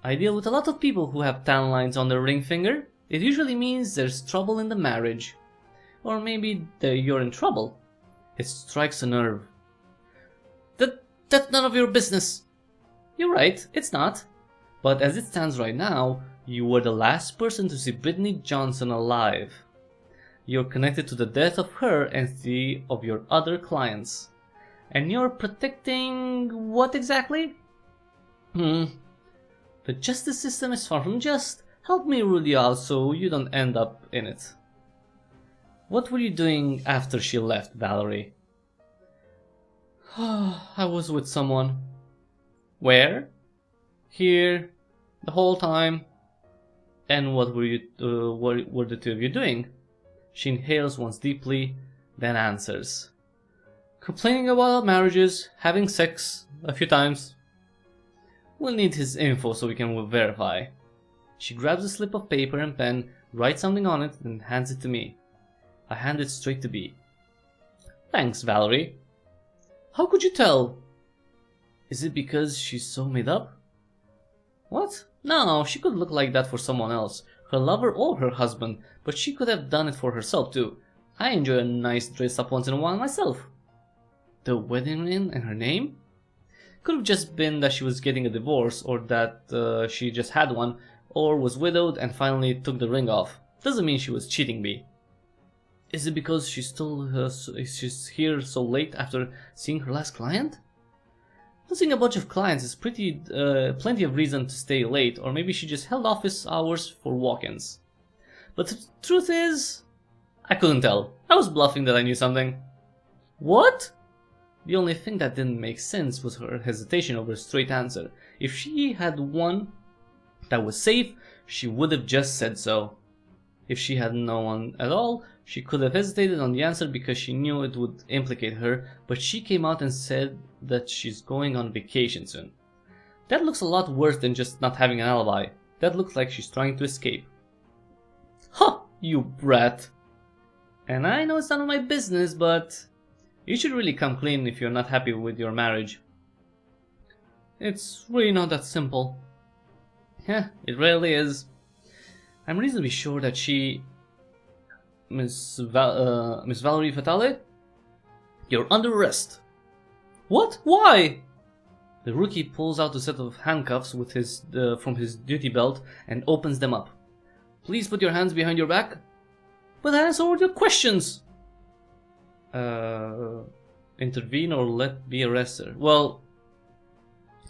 I deal with a lot of people who have tan lines on their ring finger. It usually means there's trouble in the marriage. Or maybe you're in trouble. It strikes a nerve. That's none of your business. You're right, it's not. But as it stands right now, you were the last person to see Brittany Johnson alive. You're connected to the death of her and 3 of your other clients. And you're protecting what exactly? The justice system is far from just. Help me rule you out so you don't end up in it. What were you doing after she left, Valerie? I was with someone. Where? Here. The whole time. And what were the 2 of you doing? She inhales once deeply, then answers. Complaining about our marriages, having sex a few times. We'll need his info so we can verify. She grabs a slip of paper and pen, writes something on it, and hands it to me. I hand it straight to B. Thanks, Valerie. How could you tell? Is it because she's so made up? What? No, she could look like that for someone else. Her lover or her husband, but she could have done it for herself too. I enjoy a nice dress up once in a while myself. The wedding ring and her name? Could have just been that she was getting a divorce, or that she just had one, or was widowed and finally took the ring off. Doesn't mean she was cheating me. Is it because she's here so late after seeing her last client? Losing a bunch of clients is plenty of reason to stay late, or maybe she just held office hours for walk-ins. But the truth is, I couldn't tell. I was bluffing that I knew something. What? The only thing that didn't make sense was her hesitation over a straight answer. If she had one that was safe, she would have just said so. If she had no one at all, she could have hesitated on the answer because she knew it would implicate her, but she came out and said that she's going on vacation soon. That looks a lot worse than just not having an alibi. That looks like she's trying to escape. Huh, you brat. And I know it's none of my business, but you should really come clean if you're not happy with your marriage. It's really not that simple. Yeah, it really is. I'm reasonably sure that she... Miss Valerie Fatale? You're under arrest. What? Why? The rookie pulls out a set of handcuffs with from his duty belt and opens them up. Please put your hands behind your back. But answer all your questions. Intervene or let me arrest her. Well,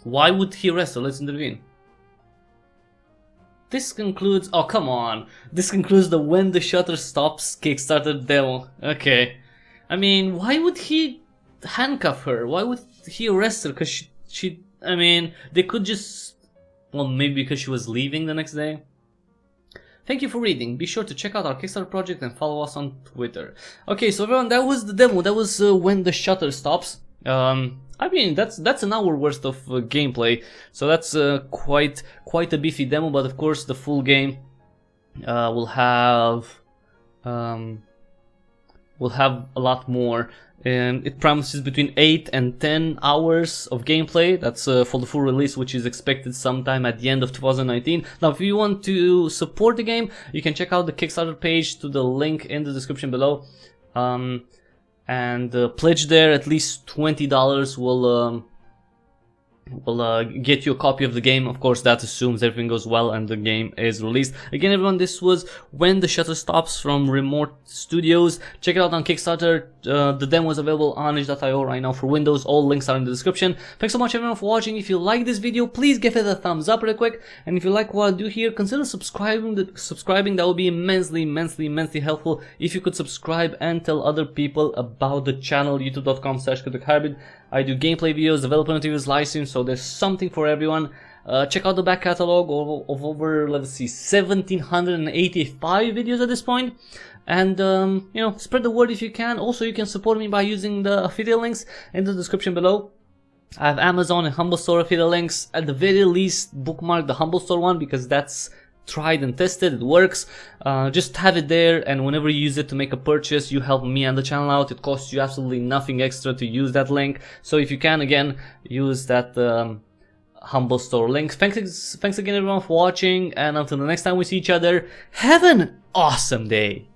why would he arrest her? Let's intervene. This concludes... Oh, come on. This concludes the When the Shutter Stops Kickstarter demo. Okay. I mean, why would he handcuff her? Why would he arrest her? Because she... I mean, they could just... Well, maybe because she was leaving the next day. Thank you for reading. Be sure to check out our Kickstarter project and follow us on Twitter. Okay, so everyone, that was the demo. That was When the Shutter Stops. I mean, that's an hour worth of gameplay, so that's quite a beefy demo. But of course, the full game will have a lot more. And it promises between 8 and 10 hours of gameplay. That's for the full release, which is expected sometime at the end of 2019. Now, if you want to support the game, you can check out the Kickstarter page to the link in the description below. And pledge there at least $20 will get you a copy of the game. Of course, that assumes everything goes well and the game is released. Again, everyone, this was When the Shutter Stops from Remote Studios. Check it out on Kickstarter. The demo is available on Underage.io right now for Windows. All links are in the description. Thanks so much, everyone, for watching. If you like this video, please give it a thumbs up real quick. And if you like what I do here, consider subscribing. That would be immensely helpful if you could subscribe and tell other people about the channel, youtube.com/cryptic-hybrid. I do gameplay videos, developer interviews, live streams, so there's something for everyone. Check out the back catalog of over, let's see, 1785 videos at this point. And, you know, spread the word if you can. Also, you can support me by using the affiliate links in the description below. I have Amazon and Humble Store affiliate links. At the very least, bookmark the Humble Store one because that's tried and tested, it works. Just have it there, and whenever you use it to make a purchase, you help me and the channel out. It costs you absolutely nothing extra to use that link, so if you can, again, use that Humble Store link. Thanks again, everyone, for watching, and until the next time we see each other, have an awesome day.